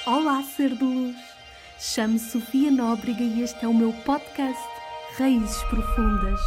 Olá, ser de luz! Chamo-me Sofia Nóbrega e este é o meu podcast Raízes Profundas.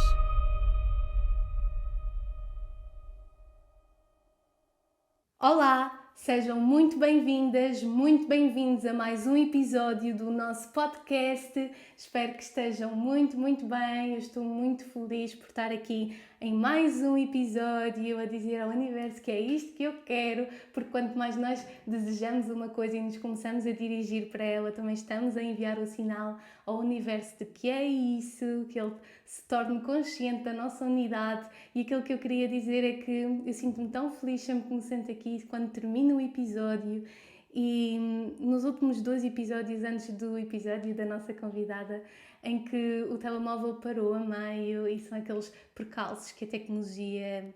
Olá! Sejam muito bem-vindas, muito bem-vindos a mais um episódio do nosso podcast. Espero que estejam muito bem. Eu estou muito feliz por estar aqui em mais um episódio a dizer ao universo que é isto que eu quero, porque quanto mais nós desejamos uma coisa e nos começamos a dirigir para ela, também estamos a enviar o sinal ao universo de que é isso, que ele se torne consciente da nossa unidade. E aquilo que eu queria dizer é que eu sinto-me tão feliz sempre que me sento aqui quando termino o episódio. E nos últimos 2 episódios, antes do episódio da nossa convidada, em que o telemóvel parou a meio, e são aqueles percalços que a tecnologia,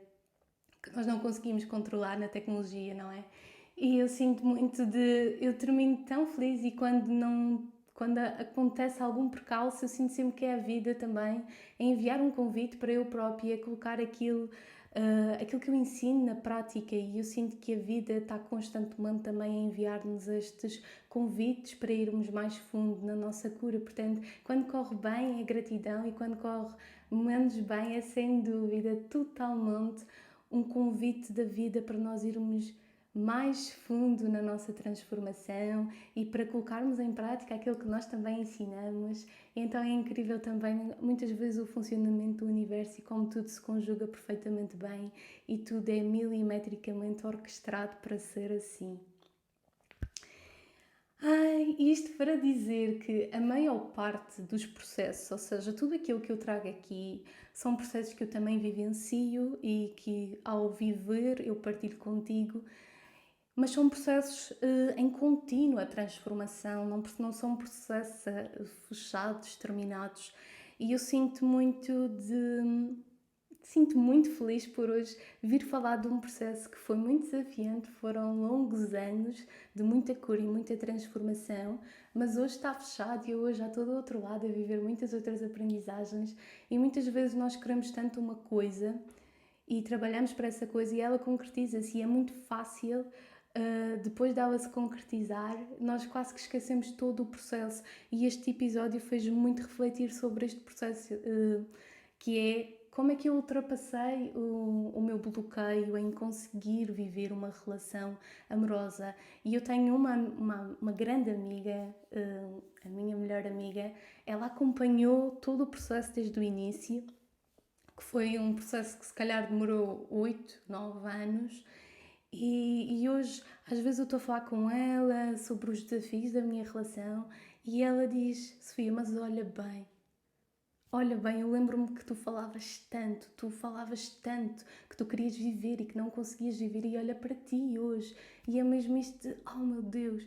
que nós não conseguimos controlar na tecnologia, não é? E eu sinto muito eu termino tão feliz, e quando acontece algum percalço, eu sinto sempre que é a vida também a enviar um convite para eu própria colocar aquilo que eu ensino na prática, e eu sinto que a vida está constantemente também a enviar-nos estes convites para irmos mais fundo na nossa cura. Portanto, quando corre bem é gratidão, e quando corre menos bem é sem dúvida totalmente um convite da vida para nós irmos mais fundo na nossa transformação e para colocarmos em prática aquilo que nós também ensinamos. E então é incrível também muitas vezes o funcionamento do universo e como tudo se conjuga perfeitamente bem e tudo é milimetricamente orquestrado para ser assim. Isto para dizer que a maior parte dos processos, ou seja, tudo aquilo que eu trago aqui, são processos que eu também vivencio e que ao viver eu partilho contigo. Mas são processos em contínua transformação, não são processos fechados, terminados. E eu sinto muito feliz por hoje vir falar de um processo que foi muito desafiante. Foram longos anos de muita cura e muita transformação, mas hoje está fechado e eu hoje já estou do outro lado a viver muitas outras aprendizagens. E muitas vezes nós queremos tanto uma coisa e trabalhamos para essa coisa e ela concretiza-se, e é muito fácil. Depois dela se concretizar, nós quase que esquecemos todo o processo, e este episódio fez-me muito refletir sobre este processo, que é como é que eu ultrapassei o meu bloqueio em conseguir viver uma relação amorosa. E eu tenho uma grande amiga, a minha melhor amiga, ela acompanhou todo o processo desde o início, que foi um processo que se calhar demorou 8, 9 anos. E hoje, às vezes eu estou a falar com ela sobre os desafios da minha relação e ela diz: Sofia, mas olha bem, eu lembro-me que tu falavas tanto que tu querias viver e que não conseguias viver, e olha para ti hoje. E é mesmo isto de, oh meu Deus,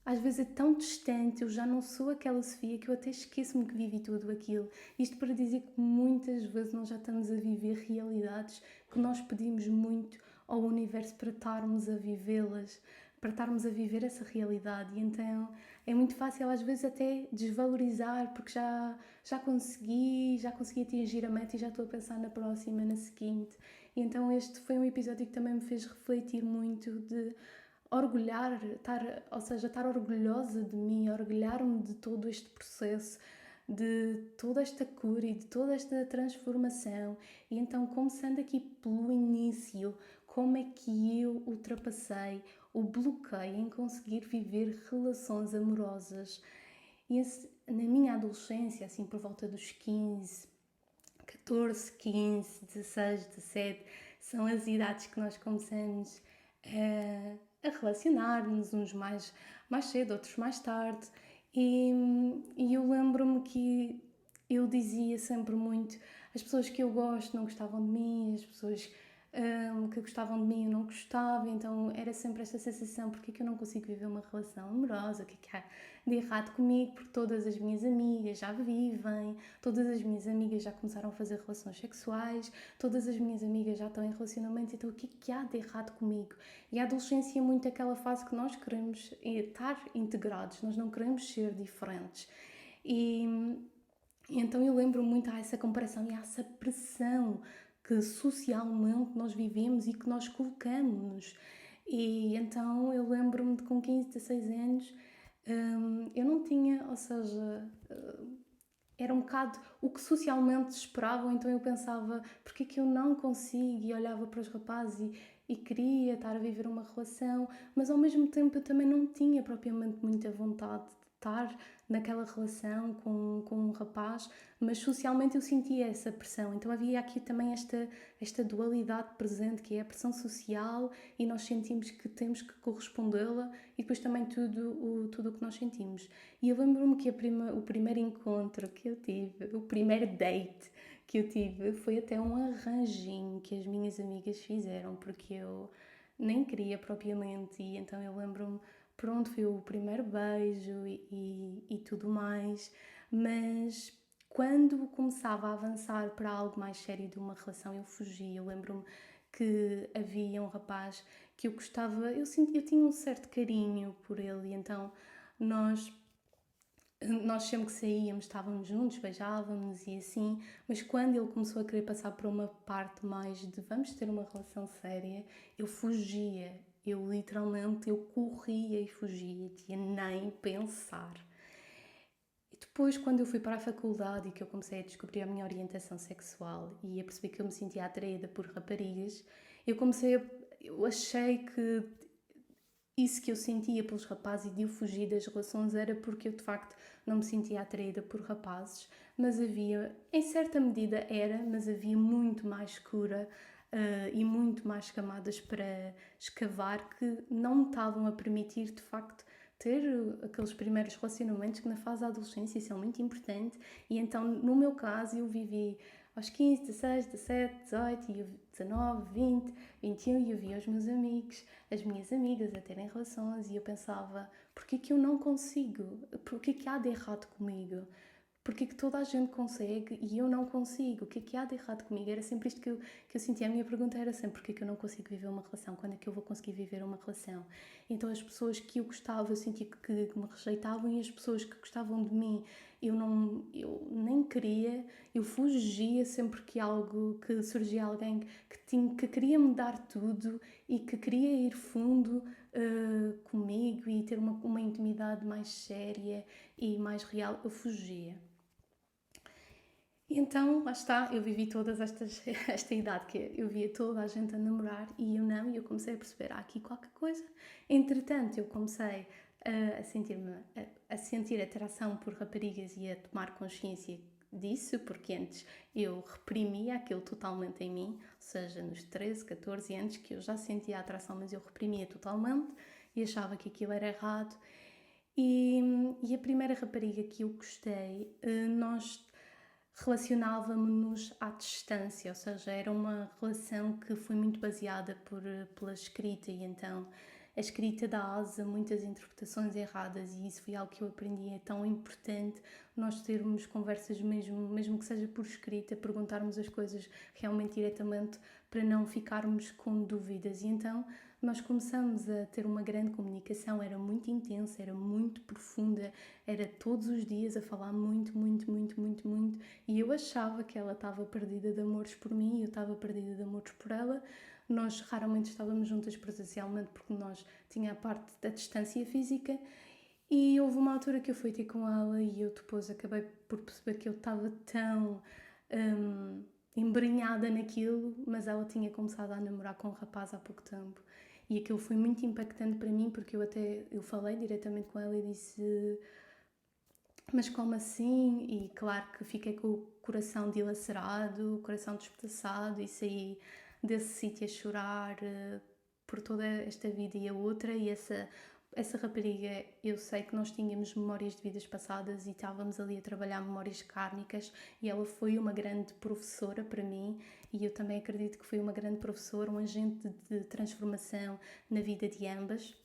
às vezes é tão distante, eu já não sou aquela Sofia que eu até esqueço-me que vivi tudo aquilo. Isto para dizer que muitas vezes nós já estamos a viver realidades que nós pedimos muito ao universo para estarmos a vivê-las, para estarmos a viver essa realidade. E então é muito fácil às vezes até desvalorizar, porque já consegui atingir a meta e já estou a pensar na próxima, na seguinte. E então este foi um episódio que também me fez refletir muito de estar orgulhosa de mim, orgulhar-me de todo este processo, de toda esta cura e de toda esta transformação. E então, começando aqui pelo início, como é que eu ultrapassei o bloqueio em conseguir viver relações amorosas? E na minha adolescência, assim por volta dos 14, 15, 16, 17, são as idades que nós começamos a relacionar-nos, uns mais cedo, outros mais tarde. E eu lembro-me que eu dizia sempre muito: as pessoas que eu gosto não gostavam de mim, as pessoas que gostavam de mim eu não gostava. Então era sempre esta sensação: porque é que eu não consigo viver uma relação amorosa, o que é que há de errado comigo? Porque todas as minhas amigas já vivem, todas as minhas amigas já começaram a fazer relações sexuais, todas as minhas amigas já estão em relacionamento, então o que é que há de errado comigo? E a adolescência é muito aquela fase que nós queremos estar integrados, nós não queremos ser diferentes. E então eu lembro muito a essa comparação e a essa pressão que socialmente nós vivemos e que nós colocamos. E então eu lembro-me de com 15, 16 anos Eu não tinha, ou seja, era um bocado o que socialmente esperavam, então eu pensava, porque é que eu não consigo? E olhava para os rapazes e queria estar a viver uma relação, mas ao mesmo tempo eu também não tinha propriamente muita vontade de estar naquela relação com um rapaz, mas socialmente eu sentia essa pressão, então havia aqui também esta dualidade presente, que é a pressão social e nós sentimos que temos que correspondê-la e depois também tudo o que nós sentimos. E eu lembro-me que o primeiro encontro que eu tive, o primeiro date que eu tive, foi até um arranjinho que as minhas amigas fizeram, porque eu nem queria propriamente, e então eu lembro-me, pronto, foi o primeiro beijo e tudo mais, mas quando começava a avançar para algo mais sério de uma relação, eu fugia. Eu lembro-me que havia um rapaz que eu gostava, eu tinha um certo carinho por ele, e então nós nós sempre que saíamos estávamos juntos, beijávamos e assim, mas quando ele começou a querer passar para uma parte mais de vamos ter uma relação séria, eu fugia, eu literalmente, eu corria e fugia, tinha nem pensar. E depois, quando eu fui para a faculdade e que eu comecei a descobrir a minha orientação sexual e a perceber que eu me sentia atraída por raparigas, eu achei que isso que eu sentia pelos rapazes e de eu fugir das relações era porque eu de facto não me sentia atraída por rapazes, mas havia, em certa medida era, mas havia muito mais cura e muito mais camadas para escavar que não me estavam a permitir de facto ter aqueles primeiros relacionamentos que na fase da adolescência são muito importantes. E então no meu caso eu vivi aos 15, 16, 17, 18, 19, 20, 21 e eu via os meus amigos, as minhas amigas a terem relações e eu pensava, porquê que eu não consigo? Porquê que há de errado comigo? Porquê que toda a gente consegue e eu não consigo? O que há de errado comigo? Era sempre isto que eu sentia. A minha pergunta era sempre porquê que eu não consigo viver uma relação? Quando é que eu vou conseguir viver uma relação? Então as pessoas que eu gostava, eu sentia que me rejeitavam e as pessoas que gostavam de mim, eu nem queria, eu fugia sempre que surgia alguém que queria me dar tudo e que queria ir fundo comigo e ter uma intimidade mais séria e mais real, eu fugia. E então, lá está, eu vivi esta idade que eu via toda a gente a namorar e eu não, e eu comecei a perceber, há aqui qualquer coisa. Entretanto, eu comecei a sentir atração por raparigas e a tomar consciência disso, porque antes eu reprimia aquilo totalmente em mim, ou seja, nos 13, 14 anos que eu já sentia a atração, mas eu reprimia totalmente e achava que aquilo era errado. E a primeira rapariga que eu gostei, nós relacionávamos-nos à distância, ou seja, era uma relação que foi muito baseada pela escrita e então a escrita dá asa a muitas interpretações erradas e isso foi algo que eu aprendi, é tão importante nós termos conversas mesmo que seja por escrita, perguntarmos as coisas realmente diretamente para não ficarmos com dúvidas e então nós começamos a ter uma grande comunicação, era muito intensa, era muito profunda, era todos os dias a falar muito, muito, muito, muito, muito e eu achava que ela estava perdida de amores por mim e eu estava perdida de amores por ela. Nós raramente estávamos juntas presencialmente porque nós tinha a parte da distância física e houve uma altura que eu fui ter com ela e eu depois acabei por perceber que eu estava tão embrenhada naquilo, mas ela tinha começado a namorar com um rapaz há pouco tempo e aquilo foi muito impactante para mim porque eu falei diretamente com ela e disse mas como assim? E claro que fiquei com o coração dilacerado, o coração despedaçado e saí desse sítio a chorar por toda esta vida e a outra e essa rapariga, eu sei que nós tínhamos memórias de vidas passadas e estávamos ali a trabalhar memórias kármicas e ela foi uma grande professora para mim e eu também acredito que foi uma grande professora, um agente de transformação na vida de ambas.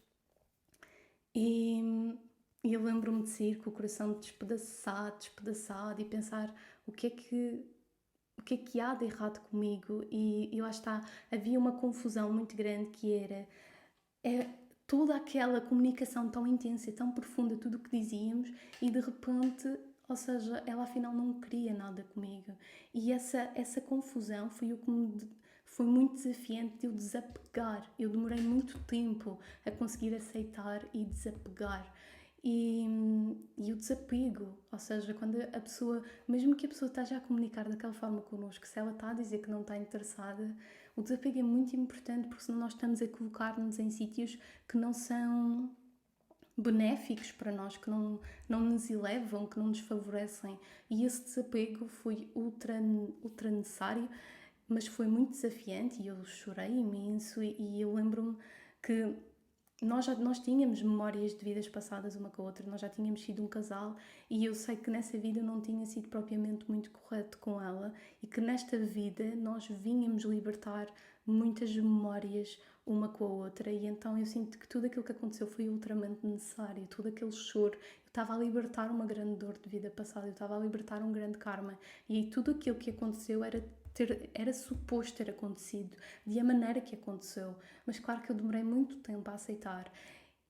E eu lembro-me de sair com o coração despedaçado e pensar o que é que há de errado comigo e eu acho que havia uma confusão muito grande que era toda aquela comunicação tão intensa, tão profunda, tudo o que dizíamos e de repente, ou seja, ela afinal não queria nada comigo e essa confusão foi o que foi muito desafiante de eu desapegar. Eu demorei muito tempo a conseguir aceitar e desapegar. E, e o desapego, ou seja, quando a pessoa, mesmo que a pessoa esteja a comunicar daquela forma connosco, se ela está a dizer que não está interessada, o desapego é muito importante, porque senão nós estamos a colocar-nos em sítios que não são benéficos para nós, que não nos elevam, que não nos favorecem. E esse desapego foi ultra necessário, mas foi muito desafiante e eu chorei imenso. E eu lembro-me que nós tínhamos memórias de vidas passadas uma com a outra, nós já tínhamos sido um casal e eu sei que nessa vida eu não tinha sido propriamente muito correto com ela e que nesta vida nós vínhamos libertar muitas memórias uma com a outra e então eu sinto que tudo aquilo que aconteceu foi ultramente necessário, todo aquele choro, eu estava a libertar uma grande dor de vida passada, eu estava a libertar um grande karma e tudo aquilo que aconteceu era suposto ter acontecido, de a maneira que aconteceu, mas claro que eu demorei muito tempo a aceitar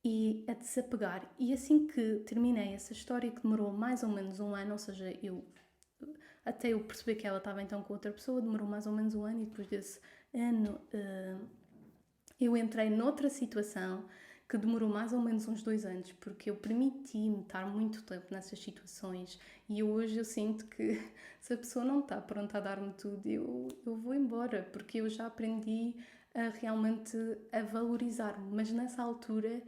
e a desapegar. E assim que terminei essa história, que demorou mais ou menos um ano, ou seja, até eu perceber que ela estava então com outra pessoa, demorou mais ou menos um ano e depois desse ano eu entrei noutra situação que demorou mais ou menos uns 2 anos, porque eu permiti-me estar muito tempo nessas situações e hoje eu sinto que se a pessoa não está pronta a dar-me tudo, eu vou embora, porque eu já aprendi a realmente a valorizar-me, mas nessa altura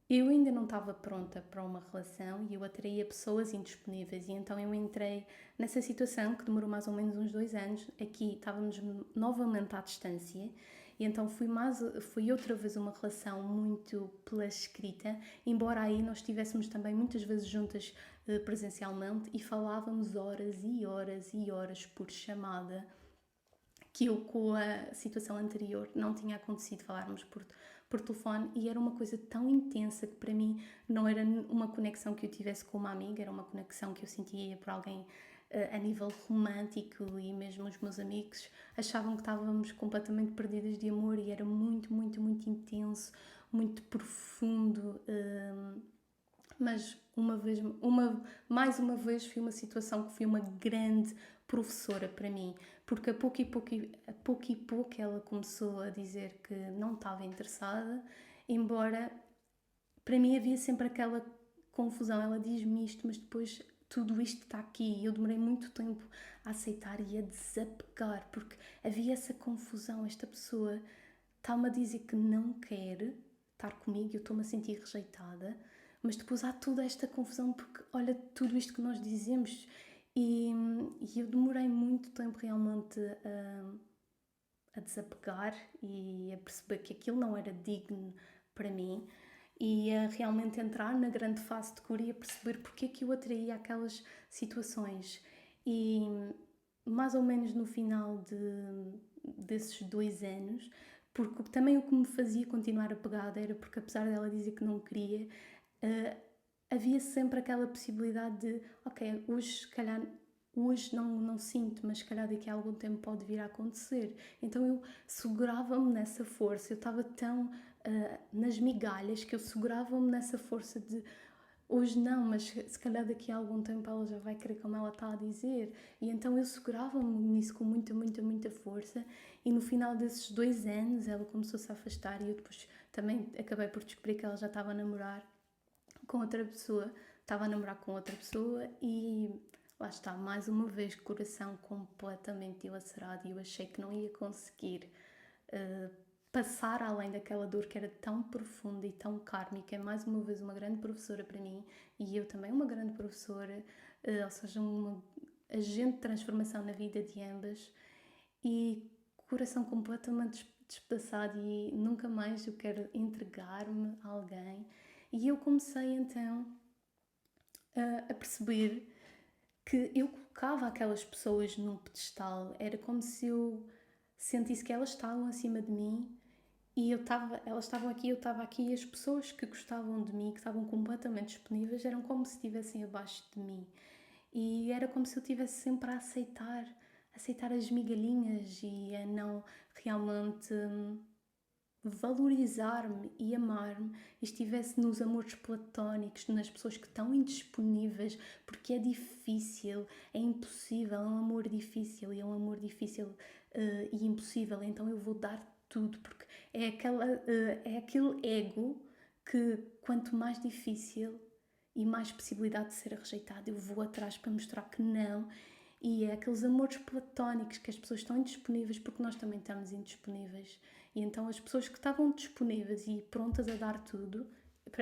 eu ainda não estava pronta para uma relação e eu atraía pessoas indisponíveis e então eu entrei nessa situação que demorou mais ou menos uns 2 anos. Aqui estávamos novamente à distância e então foi outra vez uma relação muito pela escrita, embora aí nós estivéssemos também muitas vezes juntas presencialmente e falávamos horas e horas e horas por chamada, que eu com a situação anterior não tinha acontecido falarmos por telefone e era uma coisa tão intensa que para mim não era uma conexão que eu tivesse com uma amiga, era uma conexão que eu sentia por alguém a nível romântico e mesmo os meus amigos achavam que estávamos completamente perdidas de amor e era muito, muito, muito intenso, muito profundo. Mas mais uma vez foi uma situação que foi uma grande professora para mim, porque a pouco e pouco ela começou a dizer que não estava interessada, embora para mim havia sempre aquela confusão, ela diz-me isto, mas depois tudo isto está aqui e eu demorei muito tempo a aceitar e a desapegar, porque havia essa confusão, esta pessoa está-me a dizer que não quer estar comigo, eu estou-me a sentir rejeitada, mas depois há toda esta confusão porque olha tudo isto que nós dizemos e eu demorei muito tempo realmente a desapegar e a perceber que aquilo não era digno para mim e a realmente entrar na grande fase de cura e a perceber porque é que eu atraía aquelas situações e mais ou menos no final desses 2 anos, porque também o que me fazia continuar apegada era porque apesar dela dizer que não queria, havia sempre aquela possibilidade de, ok, hoje se calhar hoje não sinto, mas se calhar daqui a algum tempo pode vir a acontecer. Então eu segurava-me nessa força, eu estava tão nas migalhas que eu segurava-me nessa força de hoje não, mas se calhar daqui a algum tempo ela já vai querer como ela está a dizer. E então eu segurava-me nisso com muita, muita, muita força e no final desses 2 anos ela começou-se a afastar e eu depois também acabei por descobrir que ela já estava a namorar com outra pessoa, estava a namorar com outra pessoa e lá está, mais uma vez, coração completamente dilacerado e eu achei que não ia conseguir passar além daquela dor que era tão profunda e tão kármica. É mais uma vez uma grande professora para mim e eu também uma grande professora, ou seja, uma agente de transformação na vida de ambas e coração completamente despedaçado e nunca mais eu quero entregar-me a alguém. E eu comecei então a perceber que eu colocava aquelas pessoas num pedestal, era como se eu sentisse que elas estavam acima de mim e elas estavam aqui, eu estava aqui e as pessoas que gostavam de mim, que estavam completamente disponíveis, eram como se estivessem abaixo de mim. E era como se eu estivesse sempre a aceitar as migalhinhas e a não realmente valorizar-me e amar-me e estivesse nos amores platónicos, nas pessoas que estão indisponíveis, porque é difícil, é impossível, é um amor difícil e é um amor difícil e impossível, então eu vou dar tudo, porque é aquele ego que quanto mais difícil e mais possibilidade de ser rejeitada, eu vou atrás para mostrar que não. E é aqueles amores platónicos que as pessoas estão indisponíveis porque nós também estamos indisponíveis. E então as pessoas que estavam disponíveis e prontas a dar tudo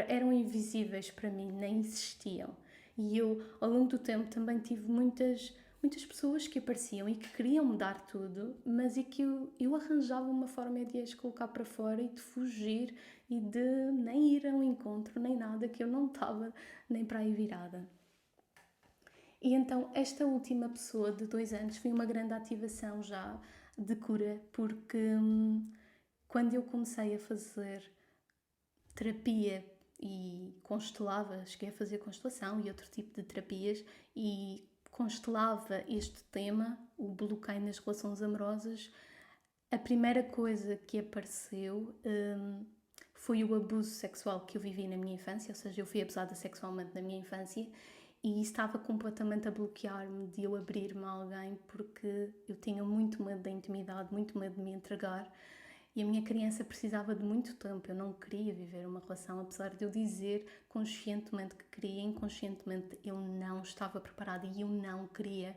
eram invisíveis para mim, nem existiam. E eu, ao longo do tempo, também tive muitas pessoas que apareciam e que queriam me dar tudo, mas e que eu arranjava uma forma de as colocar para fora e de fugir e de nem ir a um encontro, nem nada, que eu não estava nem para aí virada. E então esta última pessoa de 2 anos foi uma grande ativação já de cura, porque quando eu comecei a fazer terapia e constelava, cheguei a fazer constelação e outro tipo de terapias e constelava este tema, o bloqueio nas relações amorosas, a primeira coisa que apareceu foi o abuso sexual que eu vivi na minha infância, ou seja, eu fui abusada sexualmente na minha infância e estava completamente a bloquear-me de eu abrir-me a alguém porque eu tinha muito medo da intimidade, muito medo de me entregar. E a minha criança precisava de muito tempo, eu não queria viver uma relação, apesar de eu dizer conscientemente que queria, inconscientemente eu não estava preparada e eu não queria.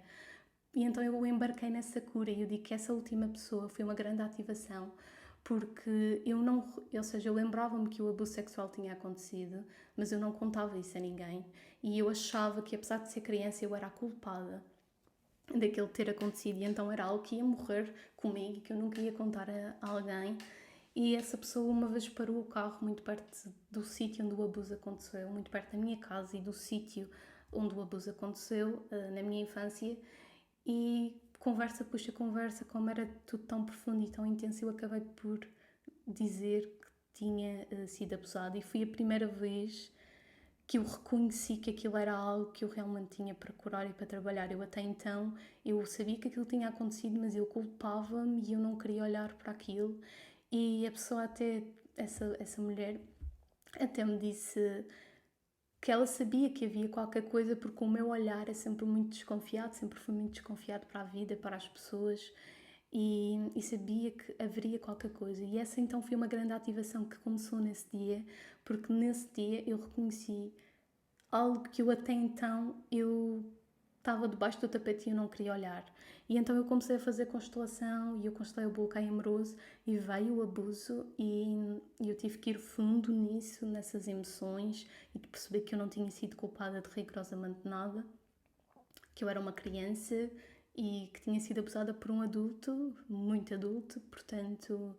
E então eu embarquei nessa cura e eu digo que essa última pessoa foi uma grande ativação, porque eu não, ou seja, eu lembrava-me que o abuso sexual tinha acontecido, mas eu não contava isso a ninguém. E eu achava que, apesar de ser criança, eu era a culpada daquilo ter acontecido, e então era algo que ia morrer comigo e que eu nunca ia contar a alguém. E essa pessoa uma vez parou o carro muito perto do sítio onde o abuso aconteceu, muito perto da minha casa e do sítio onde o abuso aconteceu, na minha infância, e conversa puxa conversa, como era tudo tão profundo e tão intenso, eu acabei por dizer que tinha sido abusada, e foi a primeira vez que eu reconheci que aquilo era algo que eu realmente tinha para curar e para trabalhar. Eu até então, eu sabia que aquilo tinha acontecido, mas eu culpava-me e eu não queria olhar para aquilo. E a pessoa até, essa mulher, até me disse que ela sabia que havia qualquer coisa, porque o meu olhar é sempre muito desconfiado, sempre fui muito desconfiado para a vida, para as pessoas, e sabia que haveria qualquer coisa. E essa então foi uma grande ativação que começou nesse dia, porque nesse dia eu reconheci algo que eu até então eu estava debaixo do tapete e eu não queria olhar. E então eu comecei a fazer constelação e eu constelei o bloqueio amoroso e veio o abuso e eu tive que ir fundo nisso, nessas emoções, e de perceber que eu não tinha sido culpada de rigorosamente nada, que eu era uma criança e que tinha sido abusada por um adulto, muito adulto, portanto...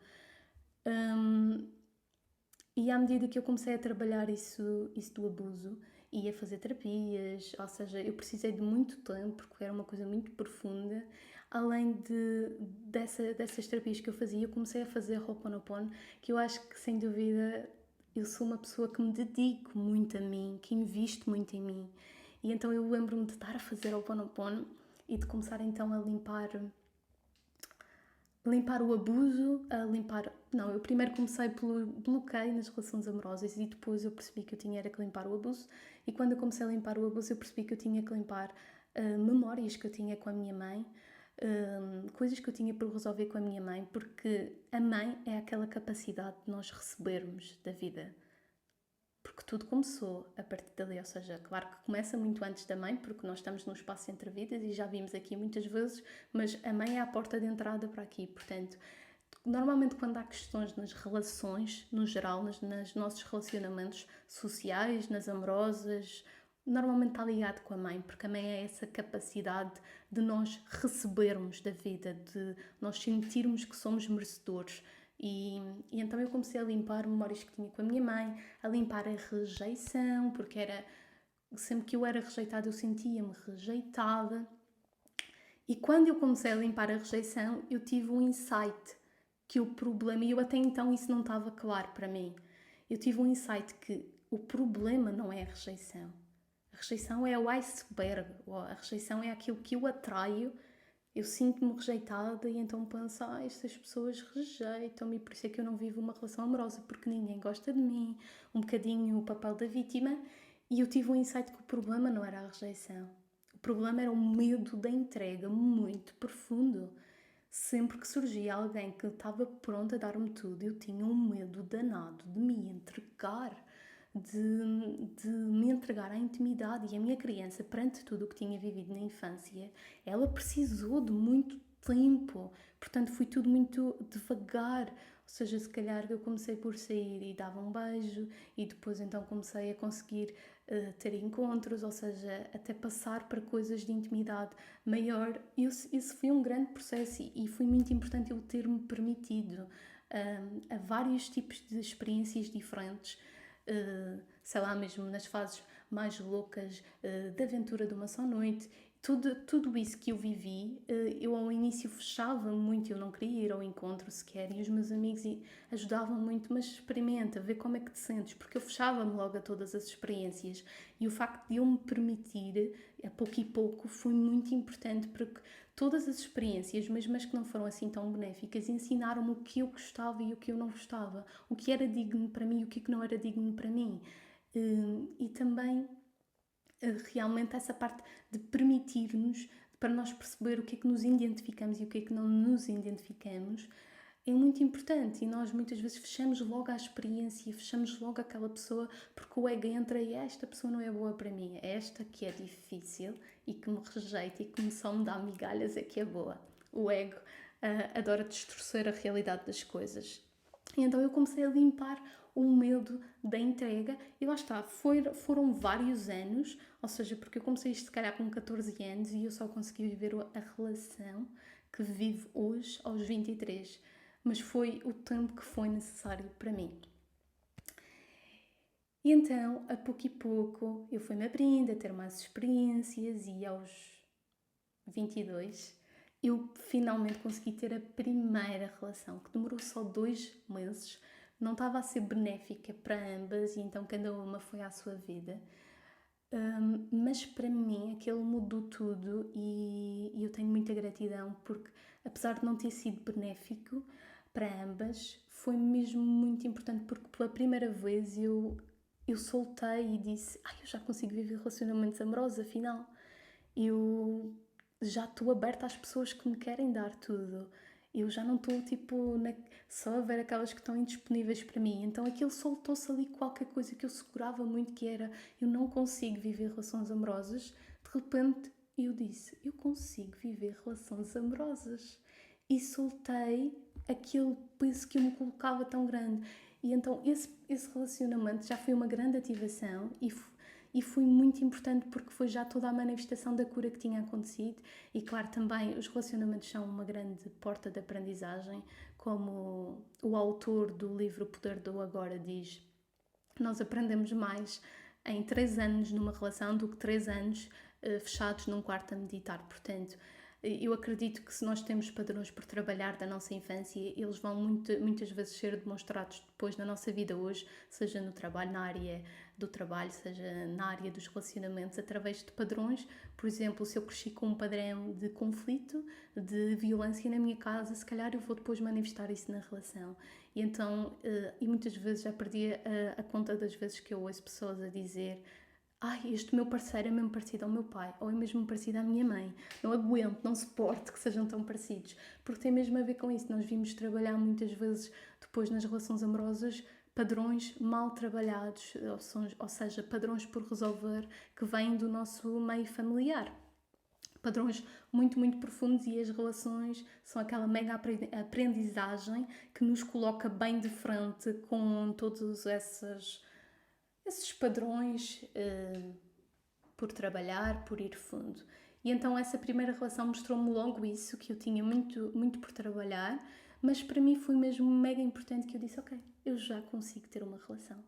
E à medida que eu comecei a trabalhar isso do abuso e a fazer terapias, ou seja, eu precisei de muito tempo porque era uma coisa muito profunda. Além dessas terapias que eu fazia, eu comecei a fazer Ho'oponopono, que eu acho que sem dúvida eu sou uma pessoa que me dedico muito a mim, que invisto muito em mim. E então eu lembro-me de estar a fazer Ho'oponopono e de começar então a limpar o abuso, a limpar... Não, eu primeiro comecei pelo bloqueio nas relações amorosas e depois eu percebi que eu tinha era que limpar o abuso, e quando eu comecei a limpar o abuso eu percebi que eu tinha que limpar memórias que eu tinha com a minha mãe, coisas que eu tinha por resolver com a minha mãe, porque a mãe é aquela capacidade de nós recebermos da vida. Porque tudo começou a partir dali, ou seja, claro que começa muito antes da mãe, porque nós estamos num espaço entre vidas e já vimos aqui muitas vezes, mas a mãe é a porta de entrada para aqui, portanto, normalmente quando há questões nas relações, no geral, nos nossos relacionamentos sociais, nas amorosas, normalmente está ligado com a mãe, porque a mãe é essa capacidade de nós recebermos da vida, de nós sentirmos que somos merecedores. E então eu comecei a limpar memórias que tinha com a minha mãe, a limpar a rejeição, porque era sempre que eu era rejeitada eu sentia-me rejeitada. E quando eu comecei a limpar a rejeição, eu tive um insight que o problema, e eu até então isso não estava claro para mim, eu tive um insight que o problema não é a rejeição. A rejeição é o iceberg, a rejeição é aquilo que eu atraio. Eu sinto-me rejeitada e então penso, estas pessoas rejeitam-me e por isso é que eu não vivo uma relação amorosa, porque ninguém gosta de mim, um bocadinho o papel da vítima. E eu tive um insight que o problema não era a rejeição. O problema era o medo da entrega muito profundo. Sempre que surgia alguém que estava pronto a dar-me tudo, eu tinha um medo danado de me entregar. de me entregar à intimidade. E a minha criança, perante tudo o que tinha vivido na infância, ela precisou de muito tempo. Portanto, foi tudo muito devagar. Ou seja, se calhar eu comecei por sair e dava um beijo, e depois então comecei a conseguir ter encontros, ou seja, até passar para coisas de intimidade maior. Isso foi um grande processo e foi muito importante eu ter-me permitido a vários tipos de experiências diferentes, sei lá, mesmo nas fases mais loucas da aventura de uma só noite. Tudo isso que eu vivi, eu ao início fechava muito, eu não queria ir ao encontro sequer, e os meus amigos ajudavam muito, mas experimenta, vê como é que te sentes, porque eu fechava-me logo a todas as experiências, e o facto de eu me permitir, a pouco e pouco, foi muito importante, porque todas as experiências, mesmo as que não foram assim tão benéficas, ensinaram-me o que eu gostava e o que eu não gostava, o que era digno para mim e o que não era digno para mim. E também realmente essa parte de permitir-nos, para nós perceber o que é que nos identificamos e o que é que não nos identificamos, é muito importante. E nós muitas vezes fechamos logo a experiência, fechamos logo aquela pessoa, porque o ego entra e esta pessoa não é boa para mim, é esta que é difícil e que me rejeita e que só me dá migalhas é que é boa. O ego adora distorcer a realidade das coisas. E então eu comecei a limpar o medo da entrega e lá está, foram vários anos, ou seja, porque eu comecei isto se calhar com 14 anos e eu só consegui viver a relação que vivo hoje aos 23, mas foi o tempo que foi necessário para mim. E então, a pouco e pouco, eu fui-me abrindo a ter mais experiências e aos 22 eu finalmente consegui ter a primeira relação, que demorou só 2 meses, não estava a ser benéfica para ambas e então cada uma foi à sua vida. Mas para mim aquilo mudou tudo e eu tenho muita gratidão porque apesar de não ter sido benéfico para ambas, foi mesmo muito importante porque pela primeira vez eu soltei e disse, eu já consigo viver relacionamentos amorosos, afinal. Eu já estou aberta às pessoas que me querem dar tudo. Eu já não estou só a ver aquelas que estão indisponíveis para mim. Então aquilo soltou-se ali qualquer coisa que eu segurava muito, que era eu não consigo viver relações amorosas. De repente eu disse, eu consigo viver relações amorosas. E soltei aquele peso que eu me colocava tão grande. E então esse relacionamento já foi uma grande ativação e foi muito importante porque foi já toda a manifestação da cura que tinha acontecido e claro também os relacionamentos são uma grande porta de aprendizagem, como o autor do livro O Poder do Agora diz, nós aprendemos mais em 3 anos numa relação do que 3 anos fechados num quarto a meditar, portanto eu acredito que se nós temos padrões por trabalhar da nossa infância, eles vão muitas vezes ser demonstrados depois na nossa vida hoje, seja no trabalho, na área do trabalho, seja na área dos relacionamentos, através de padrões. Por exemplo, se eu cresci com um padrão de conflito, de violência na minha casa, se calhar eu vou depois manifestar isso na relação. E então, e muitas vezes já perdi a conta das vezes que eu ouço pessoas a dizer este meu parceiro é mesmo parecido ao meu pai, ou é mesmo parecido à minha mãe. Não aguento, não suporto que sejam tão parecidos. Porque tem mesmo a ver com isso. Nós vimos trabalhar muitas vezes depois nas relações amorosas padrões mal trabalhados, ou seja, padrões por resolver que vêm do nosso meio familiar. Padrões muito, muito profundos e as relações são aquela mega aprendizagem que nos coloca bem de frente com todos esses padrões por trabalhar, por ir fundo. E então essa primeira relação mostrou-me logo isso, que eu tinha muito, muito por trabalhar, mas para mim foi mesmo mega importante que eu disse, ok, eu já consigo ter uma relação.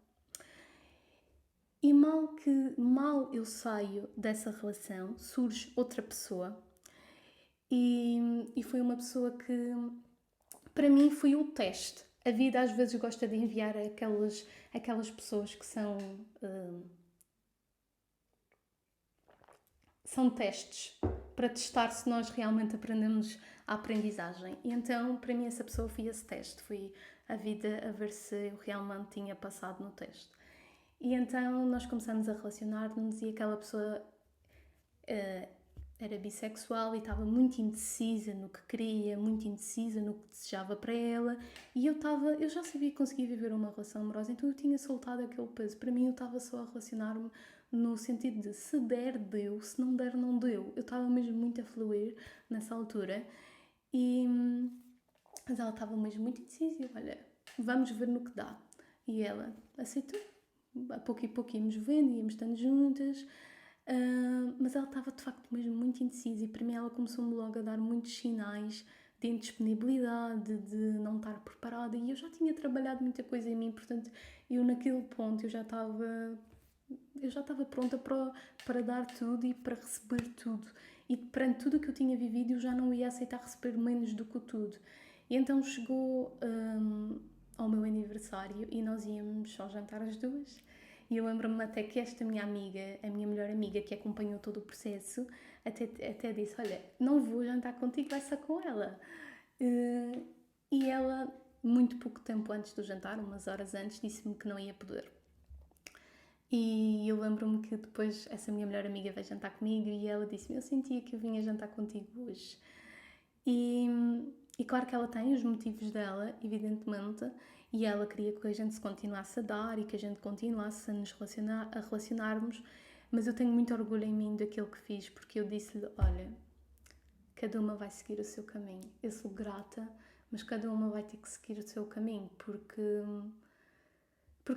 E mal eu saio dessa relação, surge outra pessoa e foi uma pessoa que para mim foi o teste. A vida às vezes gosta de enviar aquelas pessoas que são testes para testar se nós realmente aprendemos a aprendizagem. E então, para mim, essa pessoa foi esse teste. Foi a vida a ver se eu realmente tinha passado no teste. E então, nós começamos a relacionar-nos e aquela pessoa era bissexual e estava muito indecisa no que queria, muito indecisa no que desejava para ela, e eu já sabia que conseguia viver uma relação amorosa, então eu tinha soltado aquele peso. Para mim eu estava só a relacionar-me no sentido de se der, deu, se não der, não deu. Eu estava mesmo muito a fluir nessa altura, e, mas ela estava mesmo muito indecisa, e eu, olha, vamos ver no que dá. E ela aceitou, a pouco e pouco íamos vendo, íamos estando juntas. Mas ela estava de facto mesmo muito indecisa, e para mim ela começou-me logo a dar muitos sinais de indisponibilidade, de não estar preparada, e eu já tinha trabalhado muita coisa em mim, portanto eu naquele ponto eu já estava pronta para dar tudo e para receber tudo, e perante tudo o que eu tinha vivido eu já não ia aceitar receber menos do que tudo. E então chegou ao meu aniversário e nós íamos ao jantar as duas. E eu lembro-me até que esta minha amiga, a minha melhor amiga, que acompanhou todo o processo, até disse, olha, não vou jantar contigo, vai só com ela. E ela, muito pouco tempo antes do jantar, umas horas antes, disse-me que não ia poder. E eu lembro-me que depois essa minha melhor amiga veio jantar comigo e ela disse-me, eu sentia que eu vinha jantar contigo hoje. E claro que ela tem os motivos dela, evidentemente, e ela queria que a gente se continuasse a dar e que a gente continuasse a nos relacionarmos, mas eu tenho muito orgulho em mim daquilo que fiz, porque eu disse-lhe, olha, cada uma vai seguir o seu caminho. Eu sou grata, mas cada uma vai ter que seguir o seu caminho, porque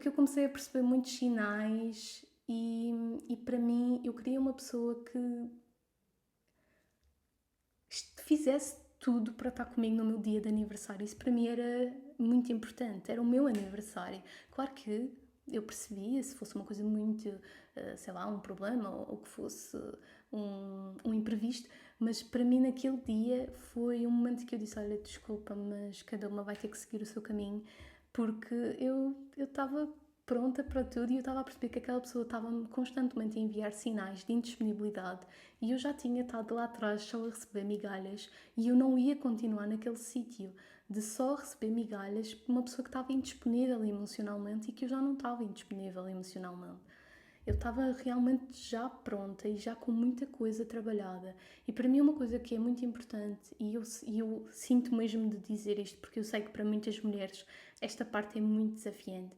eu comecei a perceber muitos sinais e para mim eu queria uma pessoa que fizesse tudo para estar comigo no meu dia de aniversário. Isso para mim era muito importante, era o meu aniversário. Claro que eu percebia se fosse uma coisa muito, sei lá, um problema ou que fosse um imprevisto, mas para mim naquele dia foi um momento que eu disse, olha, desculpa, mas cada uma vai ter que seguir o seu caminho, porque eu estava pronta para tudo e eu estava a perceber que aquela pessoa estava-me constantemente a enviar sinais de indisponibilidade e eu já tinha estado lá atrás só a receber migalhas e eu não ia continuar naquele sítio de só receber migalhas por uma pessoa que estava indisponível emocionalmente e que eu já não estava indisponível emocionalmente. Eu estava realmente já pronta e já com muita coisa trabalhada. E para mim uma coisa que é muito importante, e eu sinto mesmo de dizer isto, porque eu sei que para muitas mulheres esta parte é muito desafiante.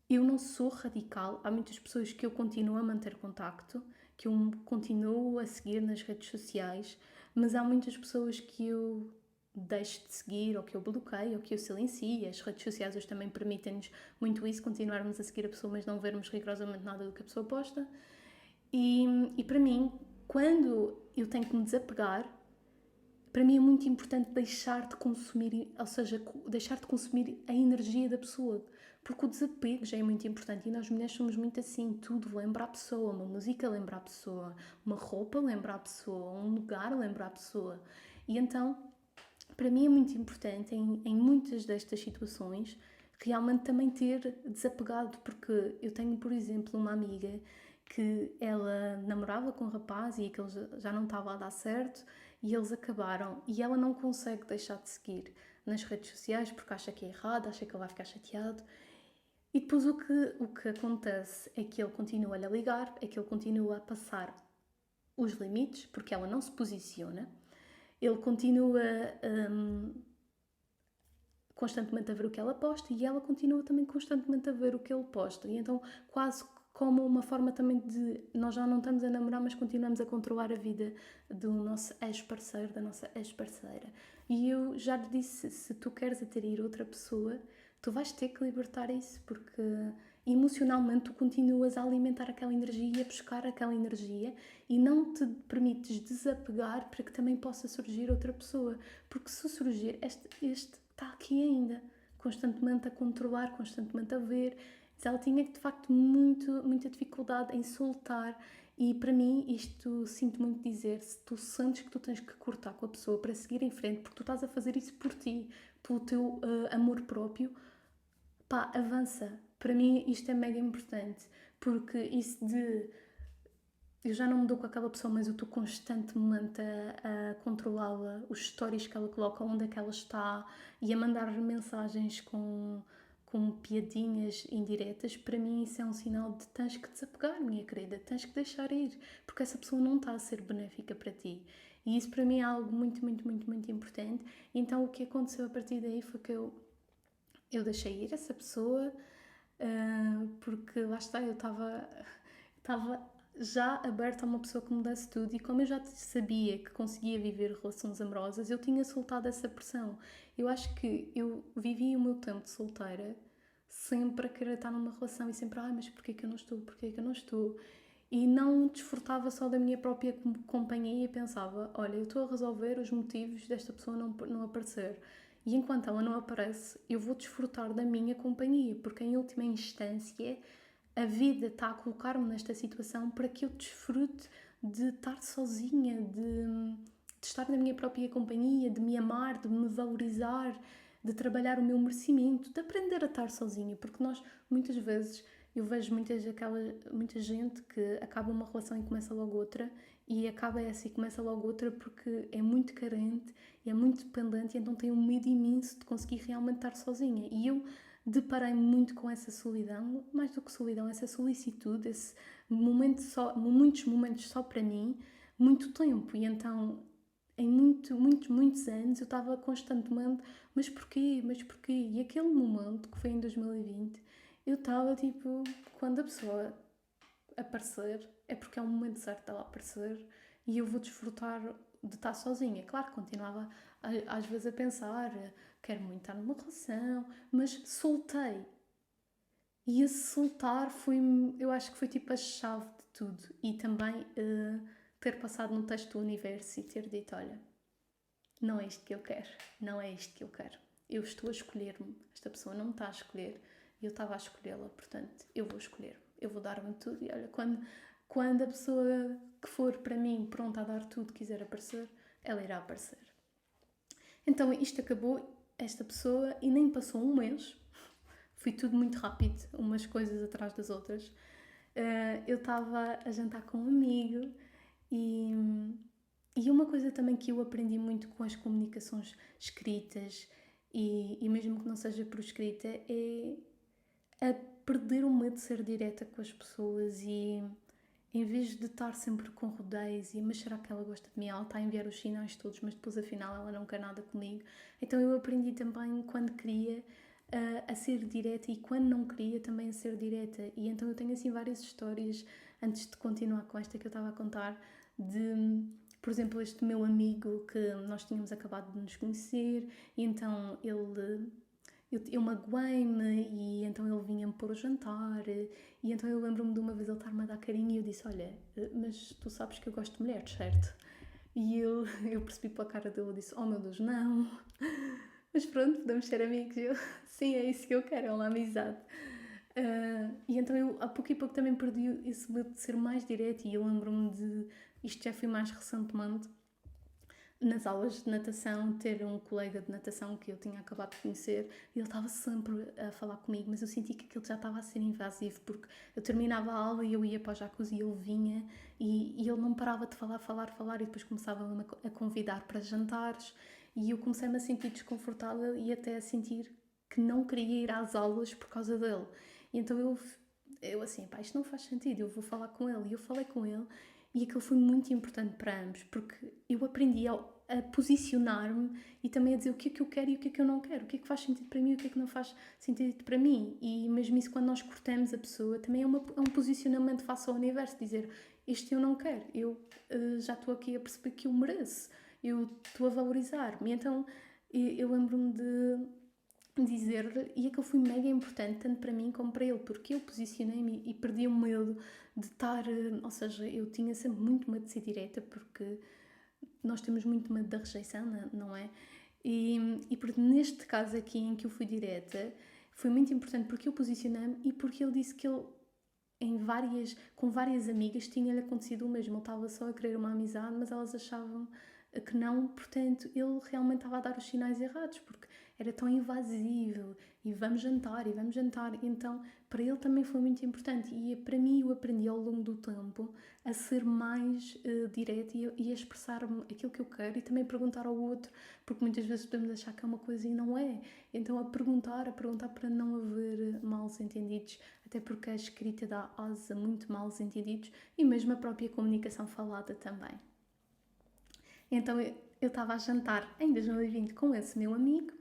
Eu não sou radical, há muitas pessoas que eu continuo a manter contacto, que eu continuo a seguir nas redes sociais, mas há muitas pessoas que eu deixo de seguir, ou que eu bloqueio, ou que eu silencio. As redes sociais hoje também permitem-nos muito isso, continuarmos a seguir a pessoa, mas não vermos rigorosamente nada do que a pessoa posta. E para mim, quando eu tenho que me desapegar, para mim é muito importante deixar de consumir, ou seja, deixar de consumir a energia da pessoa, porque o desapego já é muito importante e nós mulheres somos muito assim, tudo lembra a pessoa, uma música lembra a pessoa, uma roupa lembra a pessoa, um lugar lembra a pessoa. E então, para mim é muito importante em muitas destas situações realmente também ter desapegado, porque eu tenho, por exemplo, uma amiga que ela namorava com um rapaz e aquele já não estava a dar certo e eles acabaram e ela não consegue deixar de seguir nas redes sociais porque acha que é errado, acha que ele vai ficar chateado. E depois o que acontece é que ele continua-lhe a ligar, é que ele continua a passar os limites porque ela não se posiciona, ele continua constantemente a ver o que ela posta e ela continua também constantemente a ver o que ele posta. E então, quase como uma forma também de nós já não estamos a namorar, mas continuamos a controlar a vida do nosso ex-parceiro, da nossa ex-parceira. E eu já lhe disse, se tu queres atrair outra pessoa, tu vais ter que libertar isso, porque emocionalmente tu continuas a alimentar aquela energia e a buscar aquela energia e não te permites desapegar para que também possa surgir outra pessoa. Porque se surgir, este está aqui ainda, constantemente a controlar, constantemente a ver. Mas ela tinha de facto muita dificuldade em soltar. E para mim, isto sinto muito dizer: se tu sentes que tu tens que cortar com a pessoa para seguir em frente, porque tu estás a fazer isso por ti, pelo teu amor próprio, pá, avança. Para mim, isto é mega importante, porque isso de eu já não me dou com aquela pessoa, mas eu estou constantemente a controlá-la, os stories que ela coloca, onde é que ela está, e a mandar mensagens com com piadinhas indiretas, para mim isso é um sinal de tens que desapegar, minha querida, tens que deixar ir, porque essa pessoa não está a ser benéfica para ti. E isso para mim é algo muito, muito, muito, muito importante. Então o que aconteceu a partir daí foi que eu deixei ir essa pessoa, porque lá está, eu estava já aberta a uma pessoa que me desse tudo, e como eu já sabia que conseguia viver relações amorosas, eu tinha soltado essa pressão. Eu acho que eu vivi o meu tempo de solteira sempre a querer estar numa relação e sempre, mas porquê que eu não estou? Porquê que eu não estou? E não desfrutava só da minha própria companhia e pensava, olha, eu estou a resolver os motivos desta pessoa não aparecer. E enquanto ela não aparece, eu vou desfrutar da minha companhia, porque em última instância a vida está a colocar-me nesta situação para que eu desfrute de estar sozinha, de estar na minha própria companhia, de me amar, de me valorizar, de trabalhar o meu merecimento, de aprender a estar sozinha, porque nós muitas vezes eu vejo muita gente que acaba uma relação e começa logo outra, e acaba essa e começa logo outra porque é muito carente e é muito dependente, e então tem um medo imenso de conseguir realmente estar sozinha. E eu deparei-me muito com essa solidão, mais do que solidão, essa solicitude, esse momento só, muitos momentos só para mim, muito tempo. E então, em muitos anos, eu estava constantemente, mas porquê? Mas porquê? E aquele momento, que foi em 2020, eu estava tipo, quando a pessoa aparecer, é porque é o momento certo dela aparecer e eu vou desfrutar de estar sozinha. Claro, continuava às vezes a pensar, quero muito estar numa relação, mas soltei. E esse soltar foi, eu acho que foi tipo a chave de tudo. E também ter passado no teste do universo e ter dito, olha, não é isto que eu quero, não é isto que eu quero. Eu estou a escolher-me, esta pessoa não me está a escolher, e eu estava a escolhê-la, portanto, eu vou escolher-me, eu vou dar-me tudo, e olha, quando a pessoa que for para mim pronta a dar tudo quiser aparecer, ela irá aparecer. Então isto acabou, esta pessoa, e nem passou um mês, foi tudo muito rápido, umas coisas atrás das outras. Eu estava a jantar com um amigo e uma coisa também que eu aprendi muito com as comunicações escritas, e mesmo que não seja por escrita, é a perder o medo de ser direta com as pessoas, e em vez de estar sempre com rodeios e mas será que ela gosta de mim? Ela está a enviar os sinais todos, mas depois afinal ela não quer nada comigo. Então eu aprendi também, quando queria, a ser direta, e quando não queria também a ser direta. E então eu tenho assim várias histórias, antes de continuar com esta que eu estava a contar, de, por exemplo, este meu amigo, que nós tínhamos acabado de nos conhecer, e então eu magoei-me, e então ele vinha-me pôr o jantar, e então eu lembro-me de uma vez ele estar-me a dar carinho, e eu disse, olha, mas tu sabes que eu gosto de mulheres, certo? E eu percebi pela cara dele, eu disse, oh meu Deus, não, mas pronto, podemos ser amigos. Eu, sim, é isso que eu quero, é uma amizade. E então eu, a pouco e pouco, também perdi esse medo de ser mais direto, e eu lembro-me de, isto já foi mais recentemente, nas aulas de natação, ter um colega de natação que eu tinha acabado de conhecer, e ele estava sempre a falar comigo, mas eu senti que aquilo já estava a ser invasivo, porque eu terminava a aula e eu ia para o jacuzzi e ele vinha, e ele não parava de falar, e depois começava a convidar para jantares, e eu comecei-me a sentir desconfortável e até a sentir que não queria ir às aulas por causa dele. E então eu assim, pá, isto não faz sentido, eu vou falar com ele. E eu falei com ele, e aquilo foi muito importante para ambos, porque eu aprendi a posicionar-me e também a dizer o que é que eu quero e o que é que eu não quero, o que é que faz sentido para mim e o que é que não faz sentido para mim. E mesmo isso, quando nós cortamos a pessoa, também é um posicionamento face ao universo, dizer, isto eu não quero, eu já estou aqui a perceber que eu mereço, eu estou a valorizar-me. E então eu lembro-me de dizer-lhe, e aquilo foi mega importante, tanto para mim como para ele, porque eu posicionei-me e perdi o medo de estar, ou seja, eu tinha sempre muito medo de ser direta, porque nós temos muito medo da rejeição, não é? E porque neste caso aqui em que eu fui direta, foi muito importante porque eu posicionei-me, e porque ele disse que ele, com várias amigas, tinha-lhe acontecido o mesmo. Ele estava só a querer uma amizade, mas elas achavam que não, portanto ele realmente estava a dar os sinais errados, porque era tão invasivo, e vamos jantar, e vamos jantar. Então, para ele também foi muito importante. E para mim, eu aprendi ao longo do tempo a ser mais direta e a expressar-me aquilo que eu quero e também perguntar ao outro, porque muitas vezes podemos achar que é uma coisa e não é. Então, a perguntar para não haver mal entendidos, até porque a escrita dá asa a muito mal entendidos e mesmo a própria comunicação falada também. Então, eu estava a jantar em 2020 com esse meu amigo,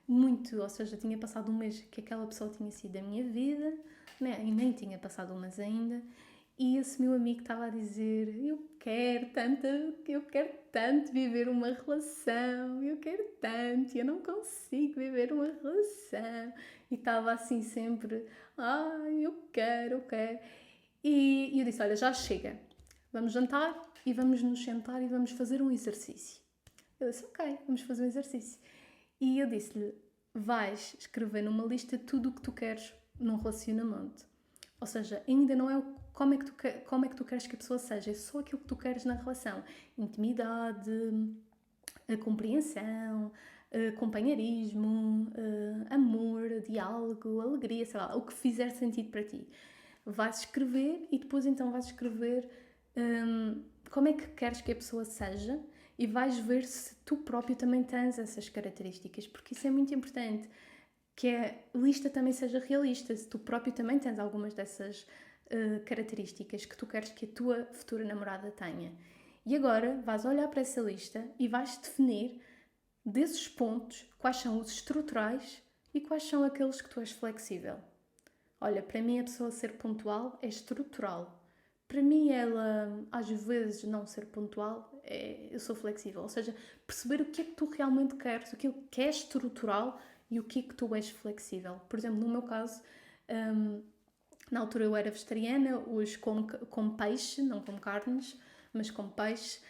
muito, ou seja, tinha passado um mês que aquela pessoa tinha sido da minha vida, né? E nem tinha passado um mês ainda, e esse meu amigo estava a dizer: eu quero tanto viver uma relação, eu quero tanto, eu não consigo viver uma relação. E estava assim sempre: eu quero. E eu disse: olha, já chega, vamos jantar e vamos nos sentar e vamos fazer um exercício. Ele disse: ok, vamos fazer um exercício. E eu disse-lhe: vais escrever numa lista tudo o que tu queres num relacionamento. Ou seja, ainda não é como é que tu queres que a pessoa seja, é só aquilo que tu queres na relação. Intimidade, a compreensão, companheirismo, amor, diálogo, alegria, sei lá, o que fizer sentido para ti. Vais escrever e depois então vais escrever como é que queres que a pessoa seja e vais ver se tu próprio também tens essas características, porque isso é muito importante, que a lista também seja realista, se tu próprio também tens algumas dessas características que tu queres que a tua futura namorada tenha. E agora vais olhar para essa lista e vais definir desses pontos quais são os estruturais e quais são aqueles que tu és flexível. Olha, para mim a pessoa ser pontual é estrutural. Para mim ela, às vezes, não ser pontual, eu sou flexível. Ou seja, perceber o que é que tu realmente queres, o que é estrutural e o que é que tu és flexível. Por exemplo, no meu caso, na altura eu era vegetariana, hoje como peixe, não como carnes, mas como peixe.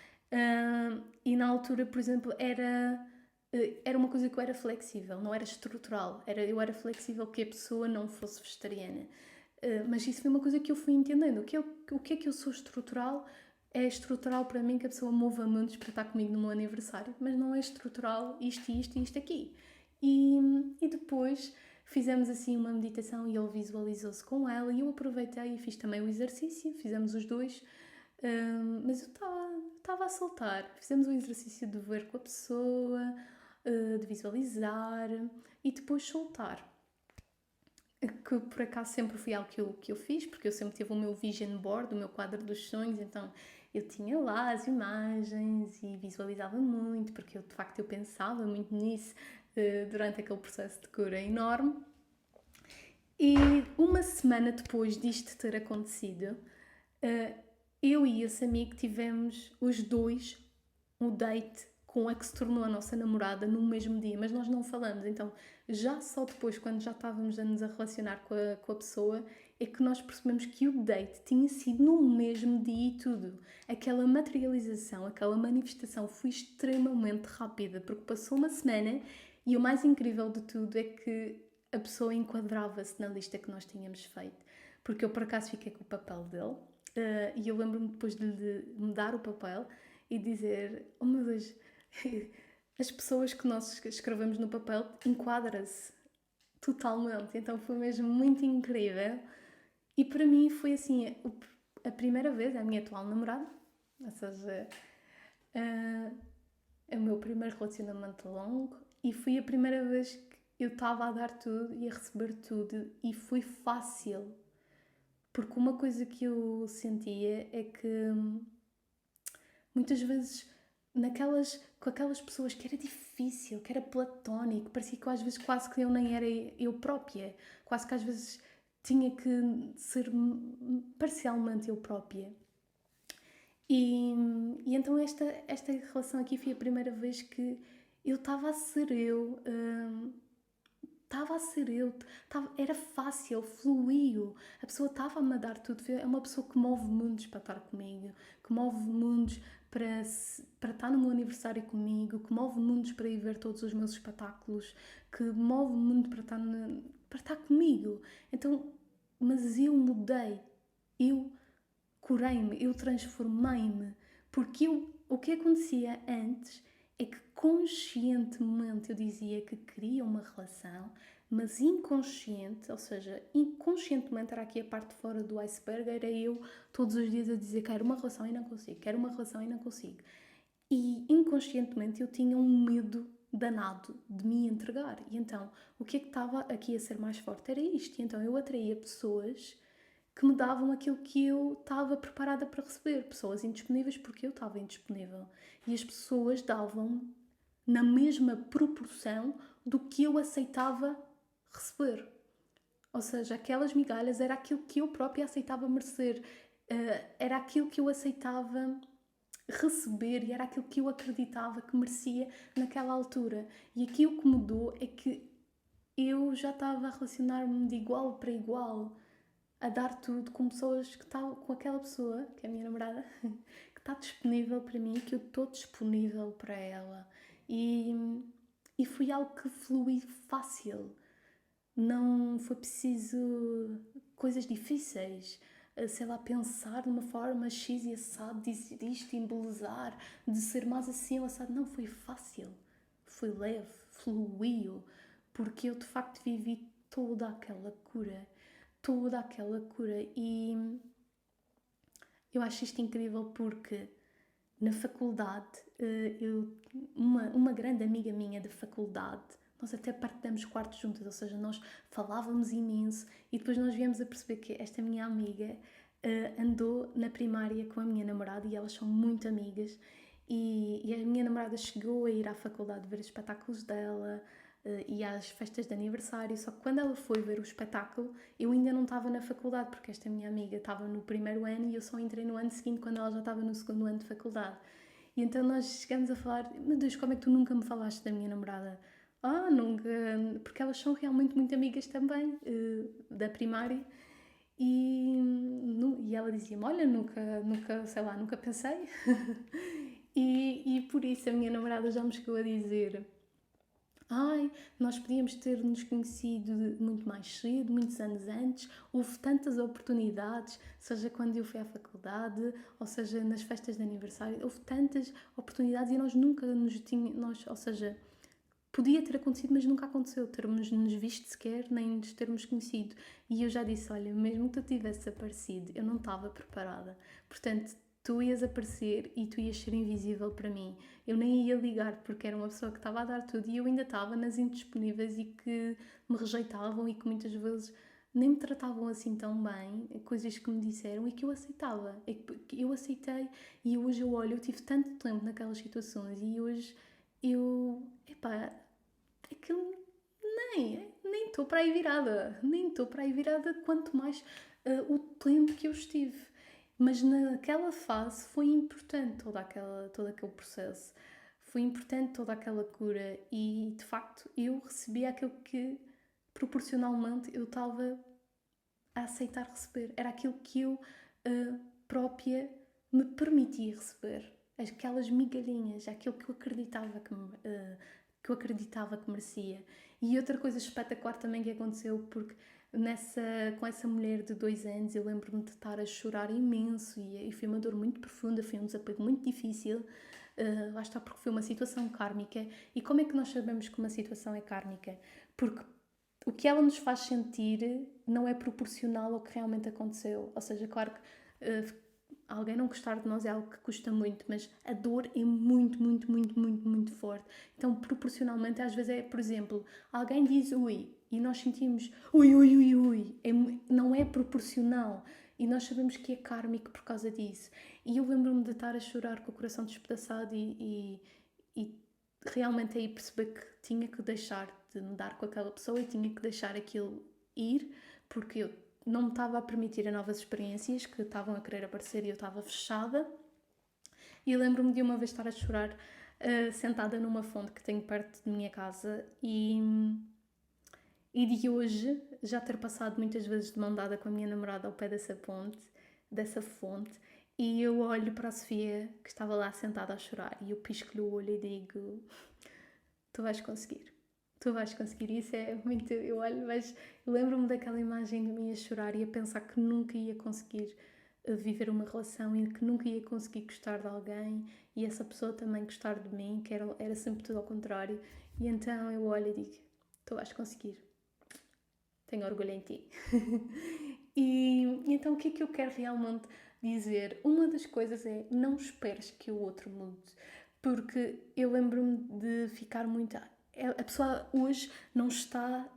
E na altura, por exemplo, era uma coisa que eu era flexível, não era estrutural. Eu era flexível que a pessoa não fosse vegetariana. Mas isso foi uma coisa que eu fui entendendo. O que é que eu sou estrutural? É estrutural para mim que a pessoa mova mundos para estar comigo no meu aniversário, mas não é estrutural isto e isto e isto aqui. E depois fizemos assim uma meditação e ele visualizou-se com ela e eu aproveitei e fiz também o exercício, fizemos os dois, mas eu estava a soltar. Fizemos o exercício de ver com a pessoa, de visualizar e depois soltar. Que por acaso sempre foi algo que eu fiz, porque eu sempre tive o meu vision board, o meu quadro dos sonhos, então eu tinha lá as imagens e visualizava muito, porque de facto eu pensava muito nisso durante aquele processo de cura enorme. E uma semana depois disto ter acontecido, eu e esse amigo tivemos os dois um date com a que se tornou a nossa namorada no mesmo dia, mas nós não falamos. Então, já só depois, quando já estávamos a nos relacionar com a pessoa, é que nós percebemos que o date tinha sido no mesmo dia e tudo. Aquela materialização, aquela manifestação foi extremamente rápida, porque passou uma semana e o mais incrível de tudo é que a pessoa enquadrava-se na lista que nós tínhamos feito. Porque eu, por acaso, fiquei com o papel dele e eu lembro-me depois de me dar o papel e dizer: oh meu Deus, as pessoas que nós escrevemos no papel enquadram-se totalmente. Então foi mesmo muito incrível. E para mim foi assim, a primeira vez, a minha atual namorada, ou seja, o meu primeiro relacionamento longo, e foi a primeira vez que eu estava a dar tudo e a receber tudo, e foi fácil. Porque uma coisa que eu sentia é que muitas vezes com aquelas pessoas que era difícil, que era platónico, parecia que às vezes quase que eu nem era eu própria, quase que às vezes tinha que ser parcialmente eu própria. E então esta relação aqui foi a primeira vez que eu estava a ser eu, era fácil, fluiu, a pessoa estava-me a dar tudo, é uma pessoa que move mundos para estar comigo, que move mundos para estar no meu aniversário comigo, que move mundos para ir ver todos os meus espetáculos, que move mundo para estar comigo. Então, mas eu mudei, eu curei-me, eu transformei-me, porque o que acontecia antes é que conscientemente eu dizia que queria uma relação, mas inconsciente, ou seja, inconscientemente era aqui a parte de fora do iceberg, era eu todos os dias a dizer quero uma relação e não consigo, quero uma relação e não consigo. E inconscientemente eu tinha um medo danado de me entregar. E então, o que é que estava aqui a ser mais forte? Era isto. E então eu atraía pessoas que me davam aquilo que eu estava preparada para receber. Pessoas indisponíveis porque eu estava indisponível. E as pessoas davam na mesma proporção do que eu aceitava receber. Ou seja, aquelas migalhas era aquilo que eu própria aceitava merecer. Era aquilo que eu aceitava receber e era aquilo que eu acreditava que merecia naquela altura. E aqui o que mudou é que eu já estava a relacionar-me de igual para igual, a dar tudo com pessoas que estavam, com aquela pessoa, que é a minha namorada, que está disponível para mim, que eu estou disponível para ela. E foi algo que flui fácil. Não foi preciso coisas difíceis, sei lá, pensar de uma forma X e assado, dizer isto, embelezar, de ser mais assim ou assado. Não, foi fácil, foi leve, fluiu, porque eu de facto vivi toda aquela cura. E eu acho isto incrível porque na faculdade, uma grande amiga minha da faculdade, nós até partilhamos quartos juntas, ou seja, nós falávamos imenso e depois nós viemos a perceber que esta minha amiga andou na primária com a minha namorada e elas são muito amigas e a minha namorada chegou a ir à faculdade ver os espetáculos dela e às festas de aniversário, só que quando ela foi ver o espetáculo eu ainda não estava na faculdade porque esta minha amiga estava no primeiro ano e eu só entrei no ano seguinte quando ela já estava no segundo ano de faculdade. E então nós chegamos a falar, meu Deus, como é que tu nunca me falaste da minha namorada? Ah, nunca, porque elas são realmente muito amigas também, da primária. E ela dizia-me, olha, nunca, sei lá, nunca pensei. E por isso a minha namorada já me chegou a dizer, ai, nós podíamos ter nos conhecido muito mais cedo, muitos anos antes, houve tantas oportunidades, seja quando eu fui à faculdade, ou seja, nas festas de aniversário, houve tantas oportunidades e nós nunca nos tínhamos, ou seja, podia ter acontecido, mas nunca aconteceu, termos nos visto sequer, nem nos termos conhecido. E eu já disse, olha, mesmo que tu tivesse aparecido, eu não estava preparada. Portanto, tu ias aparecer e tu ias ser invisível para mim. Eu nem ia ligar porque era uma pessoa que estava a dar tudo e eu ainda estava nas indisponíveis e que me rejeitavam e que muitas vezes nem me tratavam assim tão bem, coisas que me disseram e que eu aceitava. Eu aceitei e hoje eu olho, eu tive tanto tempo naquelas situações e hoje eu, epá, aquilo nem estou para aí virada, nem estou para aí virada, quanto mais o tempo que eu estive. Mas naquela fase foi importante todo aquele processo, foi importante toda aquela cura e de facto eu recebi aquilo que proporcionalmente eu estava a aceitar receber. Era aquilo que eu própria me permitia receber. Aquelas migalhinhas, aquilo que eu acreditava que eu acreditava que merecia. E outra coisa espetacular também que aconteceu, porque com essa mulher de 2 anos eu lembro-me de estar a chorar imenso e foi uma dor muito profunda, foi um desapego muito difícil. Lá está, porque foi uma situação kármica. E como é que nós sabemos que uma situação é kármica? Porque o que ela nos faz sentir não é proporcional ao que realmente aconteceu. Ou seja, claro que alguém não gostar de nós é algo que custa muito, mas a dor é muito, muito, muito, muito, muito forte. Então, proporcionalmente, às vezes é, por exemplo, alguém diz ui e nós sentimos ui, ui, ui, ui. Não é proporcional. E nós sabemos que é kármico por causa disso. E eu lembro-me de estar a chorar com o coração despedaçado e realmente aí perceber que tinha que deixar de me dar com aquela pessoa e tinha que deixar aquilo ir, porque eu não me estava a permitir a novas experiências que estavam a querer aparecer e eu estava fechada. E eu lembro-me de uma vez estar a chorar sentada numa fonte que tenho perto de minha casa e de hoje já ter passado muitas vezes de mão dada com a minha namorada ao pé dessa fonte, e eu olho para a Sofia que estava lá sentada a chorar e eu pisco-lhe o olho e digo: tu vais conseguir. Tu vais conseguir. Isso é muito. Eu olho, mas eu lembro-me daquela imagem de mim a chorar e a pensar que nunca ia conseguir a viver uma relação e que nunca ia conseguir gostar de alguém e essa pessoa também gostar de mim, que era sempre tudo ao contrário. E então eu olho e digo, tu vais conseguir, tenho orgulho em ti. E então o que é que eu quero realmente dizer? Uma das coisas é não esperes que o outro mude, porque eu lembro-me de ficar muito. A pessoa hoje não está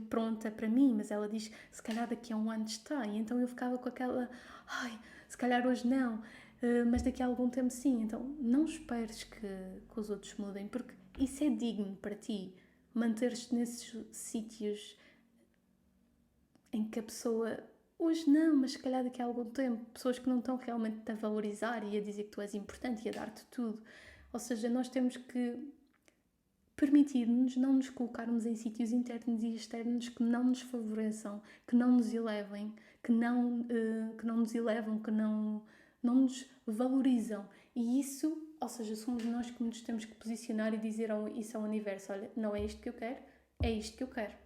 pronta para mim, mas ela diz se calhar daqui a um ano está. E então eu ficava com aquela, ai, se calhar hoje não, mas daqui a algum tempo sim. Então não esperes que os outros mudem, porque isso é digno para ti, manter-te nesses sítios em que a pessoa, hoje não, mas se calhar daqui a algum tempo, pessoas que não estão realmente a valorizar e a dizer que tu és importante e a dar-te tudo. Ou seja, nós temos que permitir-nos não nos colocarmos em sítios internos e externos que não nos favoreçam, que não nos elevem, que não nos elevam, que não nos valorizam. E isso, ou seja, somos nós que nos temos que posicionar e dizer isso ao universo, olha, não é isto que eu quero, é isto que eu quero.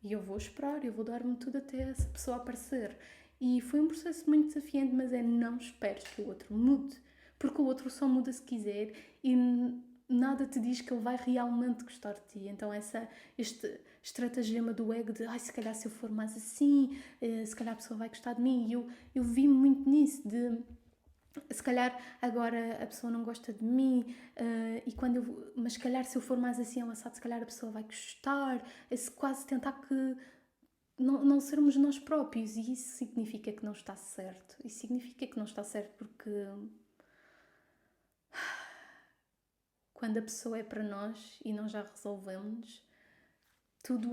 E eu vou esperar, eu vou dar-me tudo até essa pessoa aparecer. E foi um processo muito desafiante, mas é não esperes que o outro mude. Porque o outro só muda se quiser e nada te diz que ele vai realmente gostar de ti. Então este estratagema do ego de se calhar se eu for mais assim, se calhar a pessoa vai gostar de mim. E eu vi muito nisso de se calhar agora a pessoa não gosta de mim mas se calhar se eu for mais assim amassado, se calhar a pessoa vai gostar. Esse quase tentar que não sermos nós próprios, e isso significa que não está certo. Isso significa que não está certo porque quando a pessoa é para nós e nós já resolvemos, tudo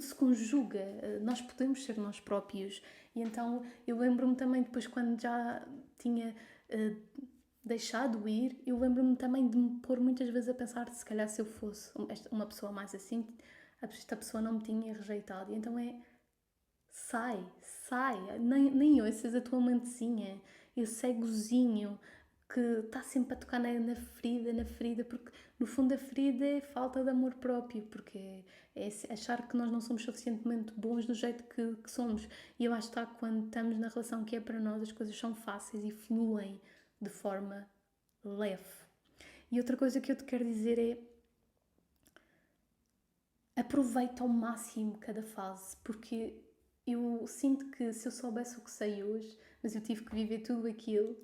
se conjuga, nós podemos ser nós próprios. E então eu lembro-me também depois quando já tinha deixado ir, eu lembro-me também de me pôr muitas vezes a pensar se calhar se eu fosse uma pessoa mais assim, esta pessoa não me tinha rejeitado. E então sai, nem ouças a tua mentezinha, esse egozinho que está sempre a tocar na ferida, porque no fundo a ferida é falta de amor próprio, porque é achar que nós não somos suficientemente bons do jeito que somos. E eu acho que quando estamos na relação que é para nós, as coisas são fáceis e fluem de forma leve. E outra coisa que eu te quero dizer é aproveita ao máximo cada fase, porque eu sinto que se eu soubesse o que sei hoje, mas eu tive que viver tudo aquilo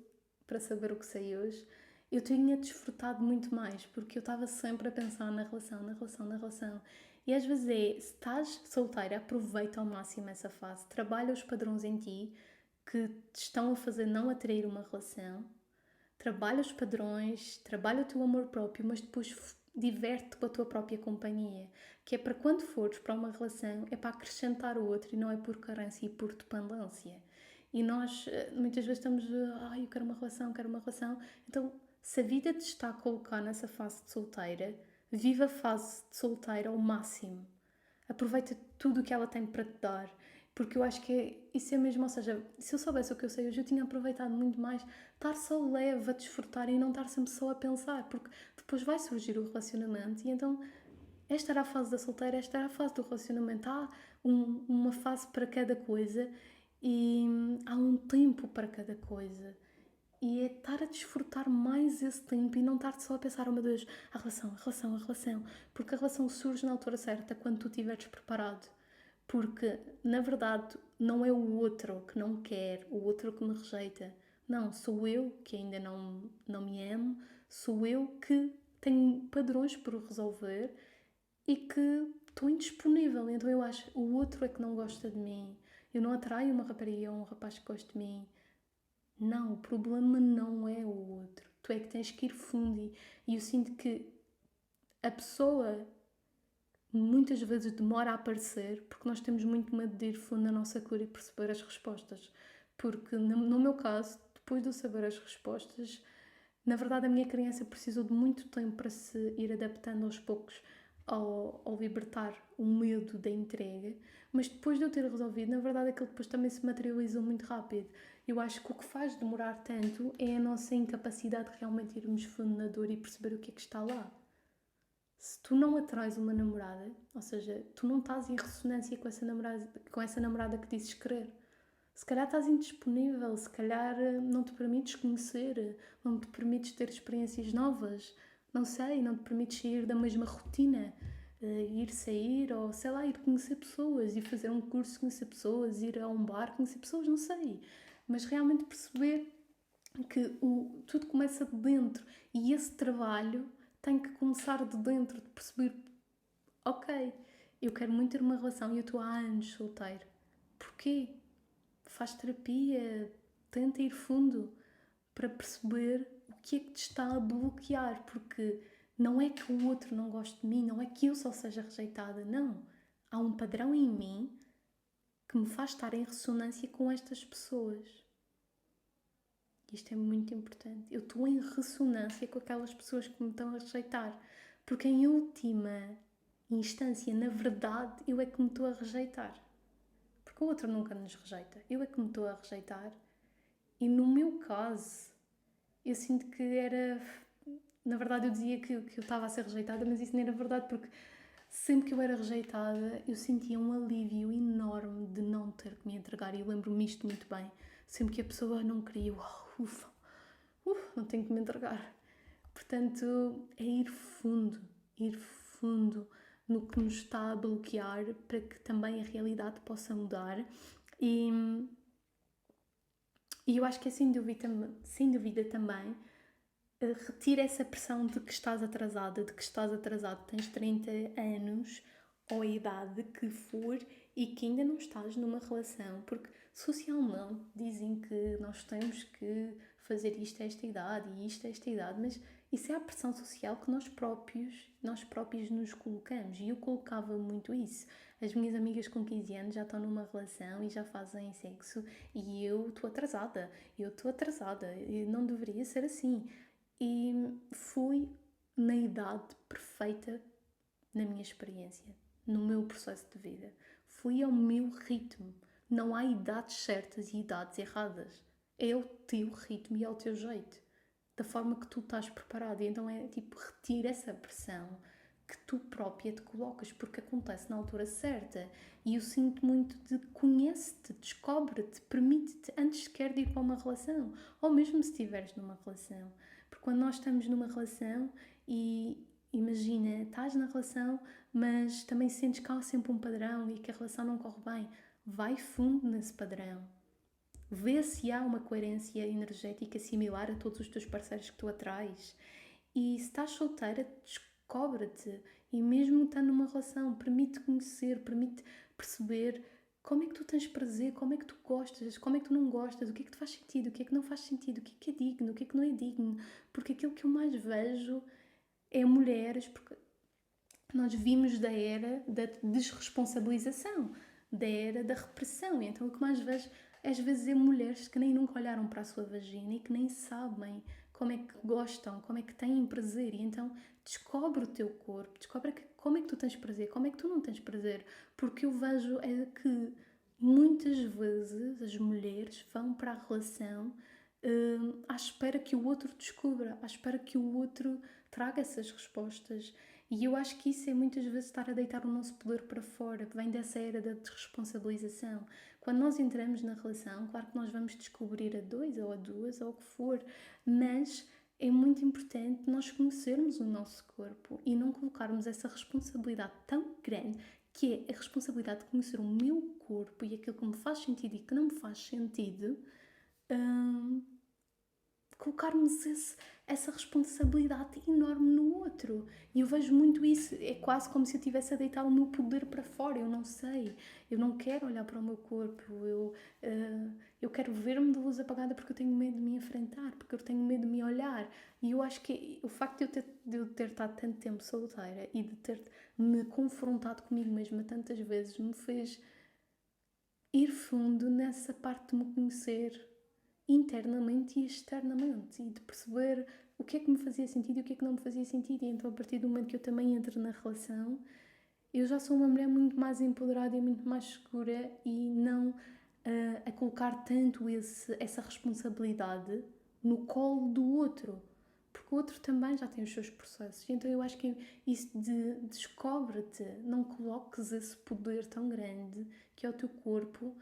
para saber o que sei hoje, eu tinha desfrutado muito mais, porque eu estava sempre a pensar na relação. E às vezes se estás solteira, aproveita ao máximo essa fase, trabalha os padrões em ti que te estão a fazer não atrair uma relação, trabalha os padrões, trabalha o teu amor próprio, mas depois diverte-te com a tua própria companhia, que é para quando fores para uma relação, é para acrescentar o outro e não é por carência e por dependência. E nós muitas vezes estamos, eu quero uma relação. Então, se a vida te está a colocar nessa fase de solteira, viva a fase de solteira ao máximo. Aproveita tudo o que ela tem para te dar, porque eu acho que isso é mesmo, ou seja, se eu soubesse o que eu sei hoje, eu tinha aproveitado muito mais, estar só leve a desfrutar e não estar sempre só a pensar, porque depois vai surgir o relacionamento e então esta era a fase da solteira, esta era a fase do relacionamento. Há uma fase para cada coisa e há um tempo para cada coisa. E é estar a desfrutar mais esse tempo e não estar só a pensar, oh meu Deus, a relação. Porque a relação surge na altura certa, quando tu estiveres preparado. Porque, na verdade, não é o outro que não quer, o outro que me rejeita. Não, sou eu que ainda não me amo, sou eu que tenho padrões por resolver e que estou indisponível. Então eu acho, o outro é que não gosta de mim. Eu não atraio uma rapariga ou um rapaz que gosta de mim. Não, o problema não é o outro. Tu é que tens que ir fundo. E eu sinto que a pessoa muitas vezes demora a aparecer porque nós temos muito medo de ir fundo na nossa cura e perceber as respostas. Porque no meu caso, depois de eu saber as respostas, na verdade a minha criança precisou de muito tempo para se ir adaptando aos poucos ao libertar o medo da entrega, mas depois de eu ter resolvido, na verdade aquilo depois também se materializou muito rápido. Eu acho que o que faz demorar tanto é a nossa incapacidade de realmente irmos fundo na dor e perceber o que é que está lá. Se tu não atrais uma namorada, ou seja, tu não estás em ressonância com essa namorada que dizes querer. Se calhar estás indisponível, se calhar não te permites conhecer, não te permites ter experiências novas, não sei, não te permites sair da mesma rotina, ir sair ou sei lá, ir conhecer pessoas, ir fazer um curso, conhecer pessoas, ir a um bar, conhecer pessoas, não sei. Mas realmente perceber que tudo começa de dentro e esse trabalho tem que começar de dentro, de perceber, ok, eu quero muito ter uma relação e eu estou há anos solteiro. Porquê? Faz terapia, tenta ir fundo para perceber o que é que te está a bloquear, porque não é que o outro não goste de mim, não é que eu só seja rejeitada, não. Há um padrão em mim que me faz estar em ressonância com estas pessoas. Isto é muito importante. Eu estou em ressonância com aquelas pessoas que me estão a rejeitar, porque em última instância, na verdade, eu é que me estou a rejeitar. Porque o outro nunca nos rejeita. Eu é que me estou a rejeitar. E no meu caso, eu sinto que era. Na verdade, eu dizia que eu estava a ser rejeitada, mas isso não era verdade, porque sempre que eu era rejeitada, eu sentia um alívio enorme de não ter que me entregar. E eu lembro-me isto muito bem. Sempre que a pessoa não queria, ufa, não tenho que me entregar. Portanto, é ir fundo no que nos está a bloquear para que também a realidade possa mudar. E, e eu acho que é sem dúvida também retira essa pressão de que estás atrasada, de que estás atrasado, tens 30 anos ou a idade que for e que ainda não estás numa relação, porque socialmente dizem que nós temos que fazer isto a esta idade e isto a esta idade, mas isso é a pressão social que nós próprios nos colocamos e eu colocava muito isso. As minhas amigas com 15 anos já estão numa relação e já fazem sexo e eu estou atrasada, e não deveria ser assim. E fui na idade perfeita na minha experiência, no meu processo de vida. Fui ao meu ritmo. Não há idades certas e idades erradas. É o teu ritmo e é o teu jeito. Da forma que tu estás preparado. E então é tipo, retira essa pressão que tu própria te colocas, porque acontece na altura certa. E eu sinto muito de conhece-te, descobre-te, permite-te antes sequer de ir para uma relação. Ou mesmo se estiveres numa relação. Porque quando nós estamos numa relação e imagina, estás na relação, mas também sentes que há sempre um padrão e que a relação não corre bem, vai fundo nesse padrão. Vê se há uma coerência energética similar a todos os teus parceiros que tu atrás. E se estás solteira, descobre-te. E mesmo estando numa relação, permite conhecer, permite perceber como é que tu tens prazer, como é que tu gostas, como é que tu não gostas, o que é que te faz sentido, o que é que não faz sentido, o que é digno, o que é que não é digno. Porque aquilo que eu mais vejo é mulheres, porque nós vimos da era da desresponsabilização, da era da repressão. E então o que mais vejo às vezes é mulheres que nem nunca olharam para a sua vagina e que nem sabem como é que gostam, como é que têm prazer. E então descobre o teu corpo, descobre como é que tu tens prazer, como é que tu não tens prazer. Porque eu vejo é que muitas vezes as mulheres vão para a relação à espera que o outro descubra, à espera que o outro traga essas respostas. E eu acho que isso é muitas vezes estar a deitar o nosso poder para fora, que vem dessa era da desresponsabilização. Quando nós entramos na relação, claro que nós vamos descobrir a dois ou a duas ou o que for, mas é muito importante nós conhecermos o nosso corpo e não colocarmos essa responsabilidade tão grande, que é a responsabilidade de conhecer o meu corpo e aquilo que me faz sentido e que não me faz sentido, colocarmos essa responsabilidade enorme no outro. E eu vejo muito isso. É quase como se eu estivesse a deitar o meu poder para fora. Eu não sei. Eu não quero olhar para o meu corpo. Eu quero ver-me de luz apagada porque eu tenho medo de me enfrentar, porque eu tenho medo de me olhar. E eu acho que o facto de eu ter estado tanto tempo solteira e de ter me confrontado comigo mesma tantas vezes me fez ir fundo nessa parte de me conhecer internamente e externamente e de perceber o que é que me fazia sentido e o que é que não me fazia sentido. E então, a partir do momento que eu também entro na relação, eu já sou uma mulher muito mais empoderada e muito mais segura e não a colocar tanto essa responsabilidade no colo do outro. Porque o outro também já tem os seus processos. Então eu acho que isso de descobre-te, não coloques esse poder tão grande que é o teu corpo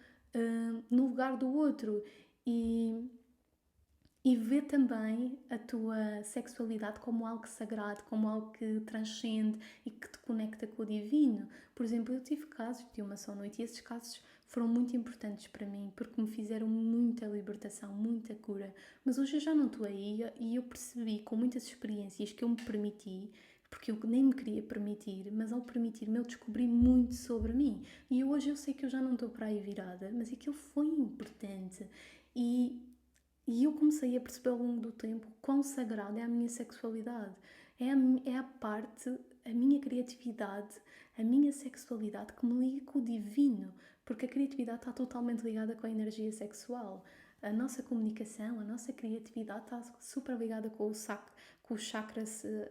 no lugar do outro e vê também a tua sexualidade como algo sagrado, como algo que transcende e que te conecta com o divino. Por exemplo, eu tive casos de uma só noite e esses casos foram muito importantes para mim porque me fizeram muita libertação, muita cura. Mas hoje eu já não estou aí e eu percebi com muitas experiências que eu me permiti, porque eu nem me queria permitir, mas ao permitir-me eu descobri muito sobre mim. E hoje eu sei que eu já não estou para aí virada, mas aquilo foi importante. E e eu comecei a perceber ao longo do tempo quão sagrada é a minha sexualidade. É a parte, a minha criatividade, a minha sexualidade que me liga com o divino. Porque a criatividade está totalmente ligada com a energia sexual. A nossa comunicação, a nossa criatividade está super ligada com o chakra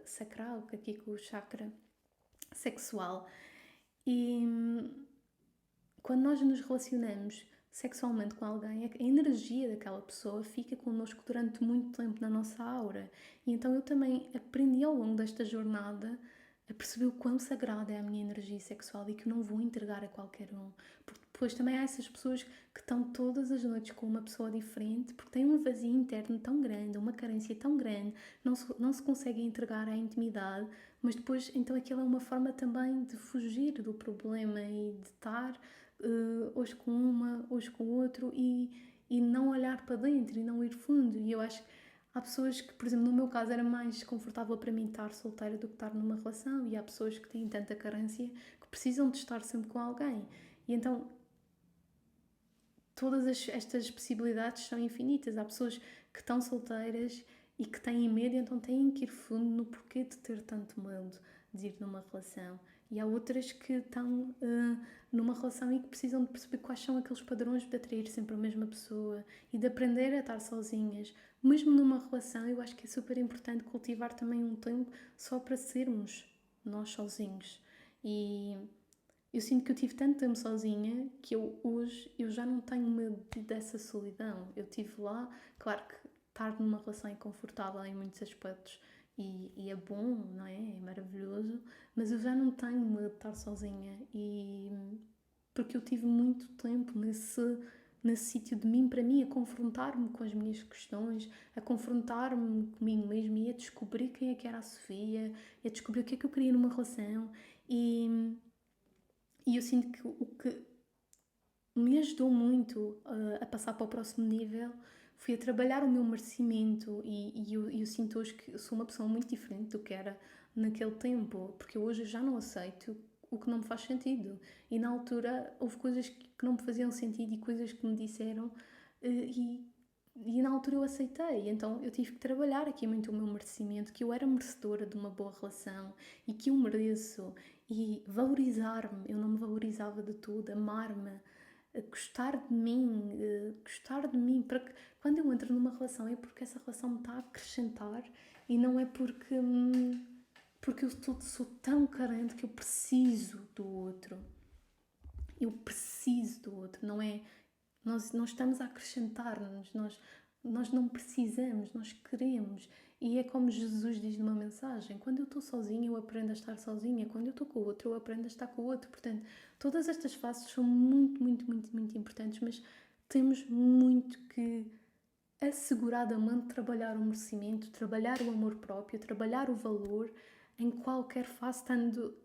sacral, aqui com o chakra sexual. E quando nós nos relacionamos sexualmente com alguém, a energia daquela pessoa fica connosco durante muito tempo na nossa aura. E então eu também aprendi ao longo desta jornada a perceber o quão sagrada é a minha energia sexual e que não vou entregar a qualquer um. Porque depois também há essas pessoas que estão todas as noites com uma pessoa diferente porque têm um vazio interno tão grande, uma carência tão grande, não se conseguem entregar à intimidade, mas depois, então aquilo é uma forma também de fugir do problema e de estar hoje com uma, hoje com o outro e não olhar para dentro e não ir fundo. E eu acho que há pessoas que, por exemplo, no meu caso era mais confortável para mim estar solteira do que estar numa relação e há pessoas que têm tanta carência que precisam de estar sempre com alguém. E então todas estas possibilidades são infinitas. Há pessoas que estão solteiras e que têm medo, então têm que ir fundo no porquê de ter tanto medo de ir numa relação. E há outras que estão numa relação e que precisam de perceber quais são aqueles padrões de atrair sempre a mesma pessoa e de aprender a estar sozinhas. Mesmo numa relação, eu acho que é super importante cultivar também um tempo só para sermos nós sozinhos. E eu sinto que eu tive tanto tempo sozinha que hoje eu já não tenho medo dessa solidão. Eu tive lá, claro que estar numa relação é confortável em muitos aspectos e é bom, não é? É maravilhoso, mas eu já não tenho medo de estar sozinha e porque eu tive muito tempo nesse sítio de mim para mim, a confrontar-me com as minhas questões, a confrontar-me comigo mesma e a descobrir quem é que era a Sofia, a descobrir o que é que eu queria numa relação e eu sinto que o que me ajudou muito a passar para o próximo nível foi a trabalhar o meu merecimento e eu sinto hoje que eu sou uma pessoa muito diferente do que era naquele tempo, porque hoje eu já não aceito o que não me faz sentido. E na altura houve coisas que não me faziam sentido e coisas que me disseram e, e na altura eu aceitei. Então eu tive que trabalhar aqui muito o meu merecimento, que eu era merecedora de uma boa relação e que eu mereço e valorizar-me. Eu não me valorizava de tudo, amar-me, gostar de mim, para que quando eu entro numa relação é porque essa relação me está a acrescentar e não é porque sou tão carente que eu preciso do outro. Eu preciso do outro, não é? Nós não estamos a acrescentar-nos, nós não precisamos, nós queremos. E é como Jesus diz numa mensagem: quando eu estou sozinha, eu aprendo a estar sozinha, quando eu estou com o outro, eu aprendo a estar com o outro. Portanto, todas estas fases são muito, muito, muito, muito importantes, mas temos muito que asseguradamente trabalhar o merecimento, trabalhar o amor próprio, trabalhar o valor em qualquer fase, estando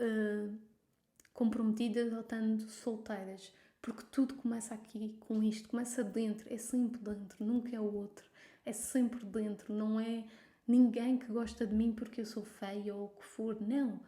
comprometidas ou estando solteiras. Porque tudo começa aqui com isto, começa dentro, é sempre dentro, nunca é o outro, é sempre dentro, não é ninguém que gosta de mim porque eu sou feia ou o que for, não,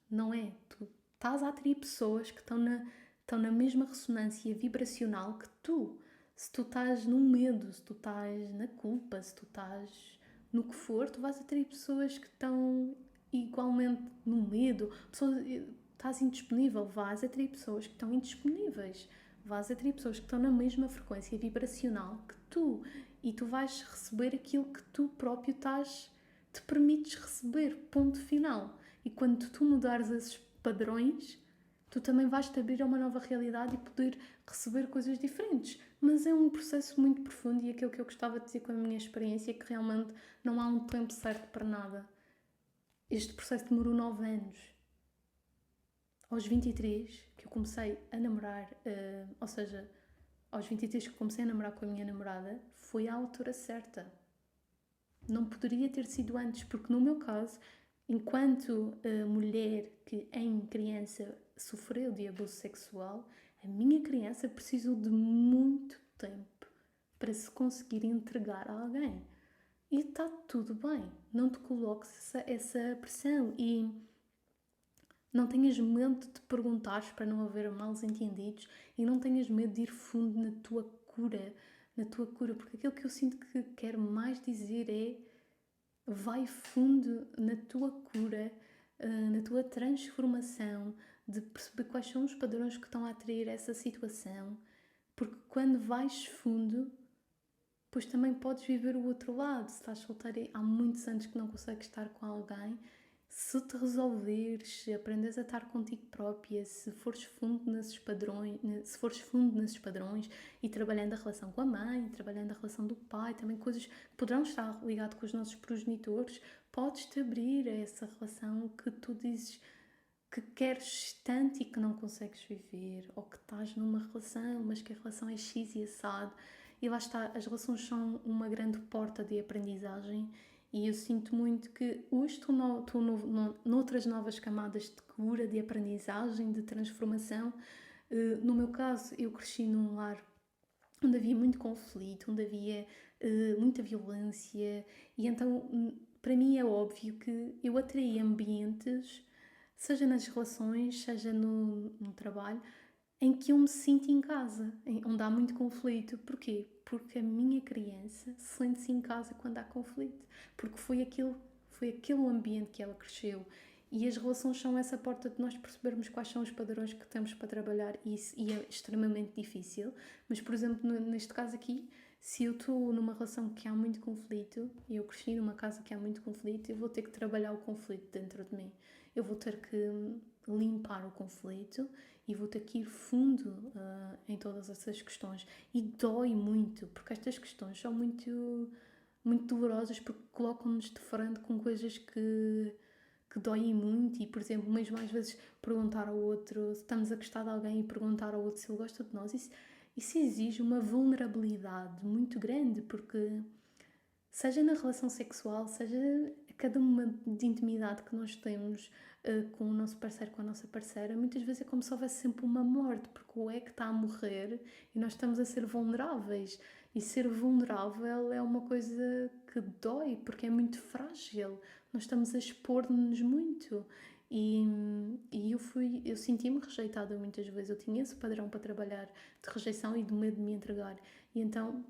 não é. Tu estás a atrair pessoas que estão na mesma ressonância vibracional que tu. Se tu estás no medo, se tu estás na culpa, se tu estás no que for, tu vais atrair pessoas que estão igualmente no medo, pessoas, estás indisponível, vais atrair pessoas que estão indisponíveis, vais atrair pessoas que estão na mesma frequência vibracional que tu e tu vais receber aquilo que tu próprio te permites receber, ponto final. E quando tu mudares esses padrões, tu também vais-te abrir a uma nova realidade e poder receber coisas diferentes. Mas é um processo muito profundo e aquilo que eu gostava de dizer com a minha experiência é que realmente não há um tempo certo para nada. Este processo demorou 9 anos. Aos 23, que eu comecei a namorar, ou seja, aos 23 que comecei a namorar com a minha namorada, foi à altura certa. Não poderia ter sido antes, porque no meu caso, enquanto mulher que em criança sofreu de abuso sexual, a minha criança precisou de muito tempo para se conseguir entregar a alguém. E está tudo bem, não te coloques essa pressão e não tenhas medo de te perguntares para não haver maus entendidos e não tenhas medo de ir fundo na tua cura, porque aquilo que eu sinto que quero mais dizer é vai fundo na tua cura, na tua transformação, de perceber quais são os padrões que estão a atrair essa situação, porque quando vais fundo, pois também podes viver o outro lado. Se estás solteira há muitos anos que não consegues estar com alguém, se te resolveres, se aprendes a estar contigo própria, se fores fundo nesses padrões, e trabalhando a relação com a mãe, trabalhando a relação do pai, também coisas que poderão estar ligadas com os nossos progenitores, podes-te abrir a essa relação que tu dizes que queres tanto e que não consegues viver, ou que estás numa relação, mas que a relação é X e assado. E lá está, as relações são uma grande porta de aprendizagem e eu sinto muito que hoje estou noutras novas camadas de cura, de aprendizagem, de transformação. No meu caso, eu cresci num lar onde havia muito conflito, onde havia muita violência e então para mim é óbvio que eu atraí ambientes, seja nas relações, seja no trabalho, em que eu me sinto em casa, onde há muito conflito. Porquê? Porque a minha criança sente-se em casa quando há conflito. Porque foi aquele o ambiente que ela cresceu. E as relações são essa porta de nós percebermos quais são os padrões que temos para trabalhar e é extremamente difícil. Mas, por exemplo, neste caso aqui, se eu estou numa relação que há muito conflito, e eu cresci numa casa que há muito conflito, eu vou ter que trabalhar o conflito dentro de mim. Eu vou ter que limpar o conflito e vou ter que ir fundo em todas essas questões. E dói muito, porque estas questões são muito dolorosas, porque colocam-nos de frente com coisas que doem muito. E, por exemplo, mesmo às vezes perguntar ao outro, se estamos a gostar de alguém e perguntar ao outro se ele gosta de nós, isso exige uma vulnerabilidade muito grande, porque seja na relação sexual, seja a cada momento de intimidade que nós temos com o nosso parceiro, com a nossa parceira, muitas vezes é como se houvesse sempre uma morte, porque o ego está a morrer e nós estamos a ser vulneráveis. E ser vulnerável é uma coisa que dói, porque é muito frágil. Nós estamos a expor-nos muito. E, eu senti-me rejeitada muitas vezes. Eu tinha esse padrão para trabalhar de rejeição e de medo de me entregar. E então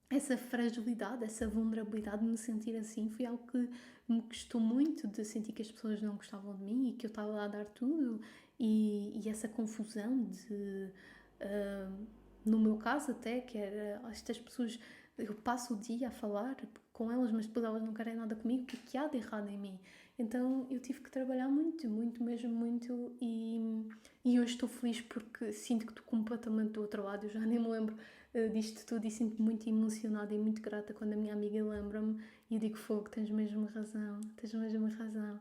essa fragilidade, essa vulnerabilidade de me sentir assim foi algo que me custou muito, de sentir que as pessoas não gostavam de mim e que eu estava lá a dar tudo e essa confusão de no meu caso até, que era estas pessoas, eu passo o dia a falar com elas, mas depois elas não querem nada comigo, o que há de errado em mim? Então eu tive que trabalhar muito, muito, mesmo muito, e hoje estou feliz porque sinto que estou completamente do outro lado. Eu já nem me lembro disto tudo e sinto-me muito emocionada e muito grata quando a minha amiga lembra-me e eu digo: fogo, tens mesmo razão, tens mesmo razão.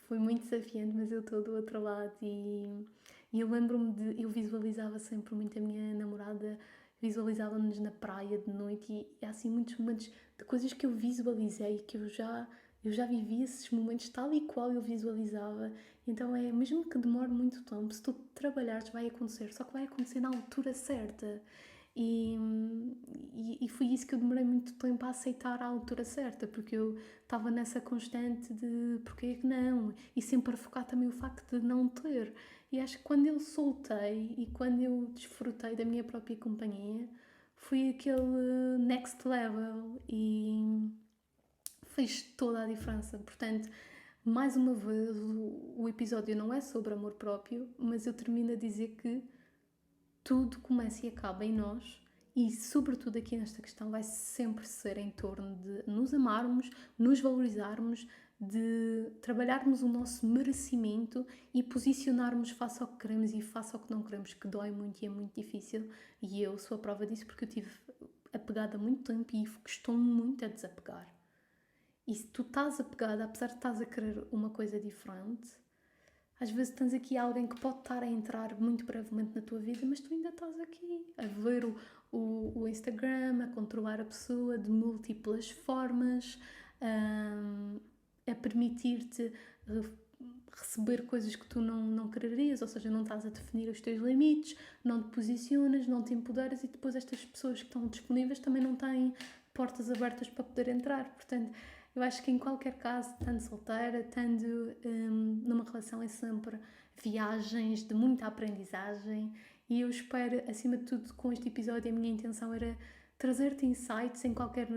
Foi muito desafiante, mas eu estou do outro lado e eu lembro-me eu visualizava sempre muito a minha namorada, visualizava-nos na praia de noite e há assim muitos momentos de coisas que eu visualizei, que eu já vivi esses momentos tal e qual eu visualizava. Então é, mesmo que demore muito tempo, se tu trabalhares vai acontecer, só que vai acontecer na altura certa. E, e foi isso que eu demorei muito tempo a aceitar à altura certa, porque eu estava nessa constante de porque é que não, e sempre a focar também o facto de não ter. E acho que quando eu soltei e quando eu desfrutei da minha própria companhia, foi aquele next level e fez toda a diferença. Portanto, mais uma vez, o episódio não é sobre amor próprio, mas eu termino a dizer que tudo começa e acaba em nós e, sobretudo aqui nesta questão, vai sempre ser em torno de nos amarmos, nos valorizarmos, de trabalharmos o nosso merecimento e posicionarmos face ao que queremos e face ao que não queremos, que dói muito e é muito difícil. E eu sou a prova disso porque eu tive apegada há muito tempo e custou-me muito a desapegar. E se tu estás apegada, apesar de estás a querer uma coisa diferente, Às vezes tens aqui alguém que pode estar a entrar muito brevemente na tua vida, mas tu ainda estás aqui a ver o Instagram, a controlar a pessoa de múltiplas formas, a permitir-te receber coisas que tu não quererias, ou seja, não estás a definir os teus limites, não te posicionas, não te empoderas, e depois estas pessoas que estão disponíveis também não têm portas abertas para poder entrar. Portanto, eu acho que em qualquer caso, estando solteira, estando numa relação, é sempre viagens de muita aprendizagem, e eu espero, acima de tudo, com este episódio, a minha intenção era trazer-te insights em qualquer,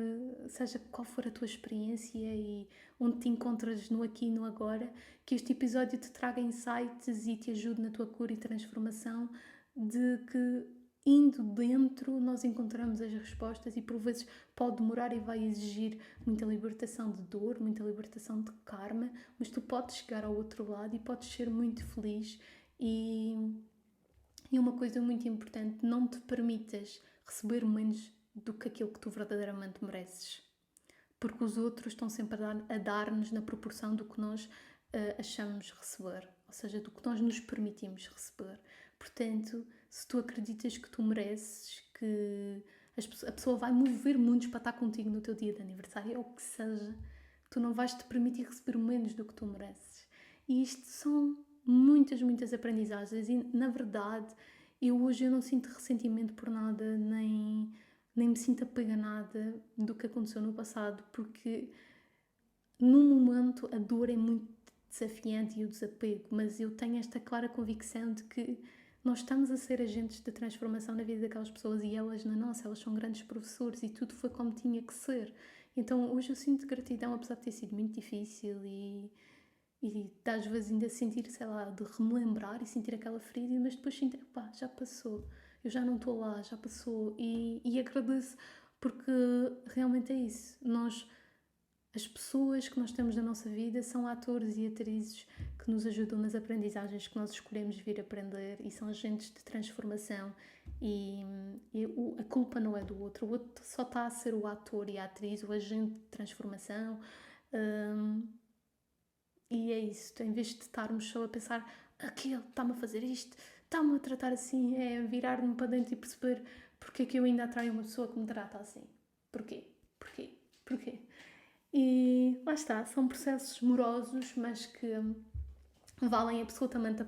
seja qual for a tua experiência e onde te encontras no aqui e no agora, que este episódio te traga insights e te ajude na tua cura e transformação, de que indo dentro nós encontramos as respostas, e por vezes pode demorar e vai exigir muita libertação de dor, muita libertação de karma, mas tu podes chegar ao outro lado e podes ser muito feliz. E uma coisa muito importante, não te permitas receber menos do que aquilo que tu verdadeiramente mereces, porque os outros estão sempre a dar-nos na proporção do que nós achamos receber, ou seja, do que nós nos permitimos receber. Portanto, se tu acreditas que tu mereces, que a pessoa vai mover mundos para estar contigo no teu dia de aniversário, ou o que seja, tu não vais te permitir receber menos do que tu mereces. E isto são muitas aprendizagens, e na verdade hoje eu não sinto ressentimento por nada, nem me sinto apaganada do que aconteceu no passado, porque no momento a dor é muito desafiante e o desapego, mas eu tenho esta clara convicção de que nós estamos a ser agentes de transformação na vida daquelas pessoas, e elas na nossa. Elas são grandes professores, e tudo foi como tinha que ser. Então hoje eu sinto gratidão, apesar de ter sido muito difícil, e às vezes ainda sentir, sei lá, de relembrar e sentir aquela ferida, mas depois sentir, pá, já passou, eu já não estou lá, já passou, e agradeço, porque realmente é isso. As pessoas que nós temos na nossa vida são atores e atrizes que nos ajudam nas aprendizagens que nós escolhemos vir aprender, e são agentes de transformação, e a culpa não é do outro. O outro só está a ser o ator e a atriz, o agente de transformação. E é isso, em vez de estarmos só a pensar, aquele está-me a fazer isto, está-me a tratar assim, é virar-me para dentro e perceber porque é que eu ainda atraio uma pessoa que me trata assim. Porquê? E lá está, são processos morosos, mas que valem absolutamente a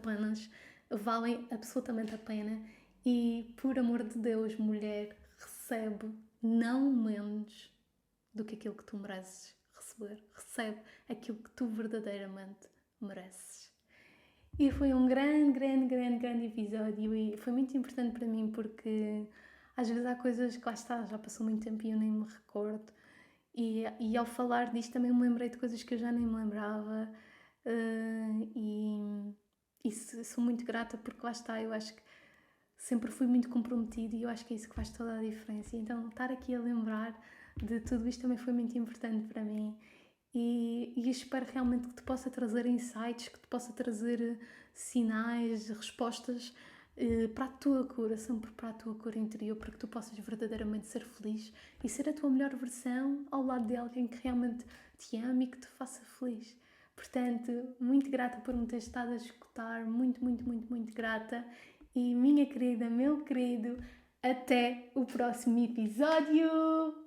pena, e por amor de Deus, mulher, recebe não menos do que aquilo que tu mereces receber. Recebe aquilo que tu verdadeiramente mereces. E foi um grande episódio, e foi muito importante para mim, porque às vezes há coisas que lá está, já passou muito tempo e eu nem me recordo, e ao falar disto também me lembrei de coisas que eu já nem me lembrava, e sou muito grata, porque lá está, eu acho que sempre fui muito comprometida, e eu acho que é isso que faz toda a diferença. Então estar aqui a lembrar de tudo isto também foi muito importante para mim, e espero realmente que te possa trazer insights, que te possa trazer sinais, respostas para a tua cura, sempre para a tua cura interior, para que tu possas verdadeiramente ser feliz e ser a tua melhor versão ao lado de alguém que realmente te ama e que te faça feliz. Portanto, muito grata por me ter estado a escutar, muito grata, e minha querida, meu querido, até o próximo episódio!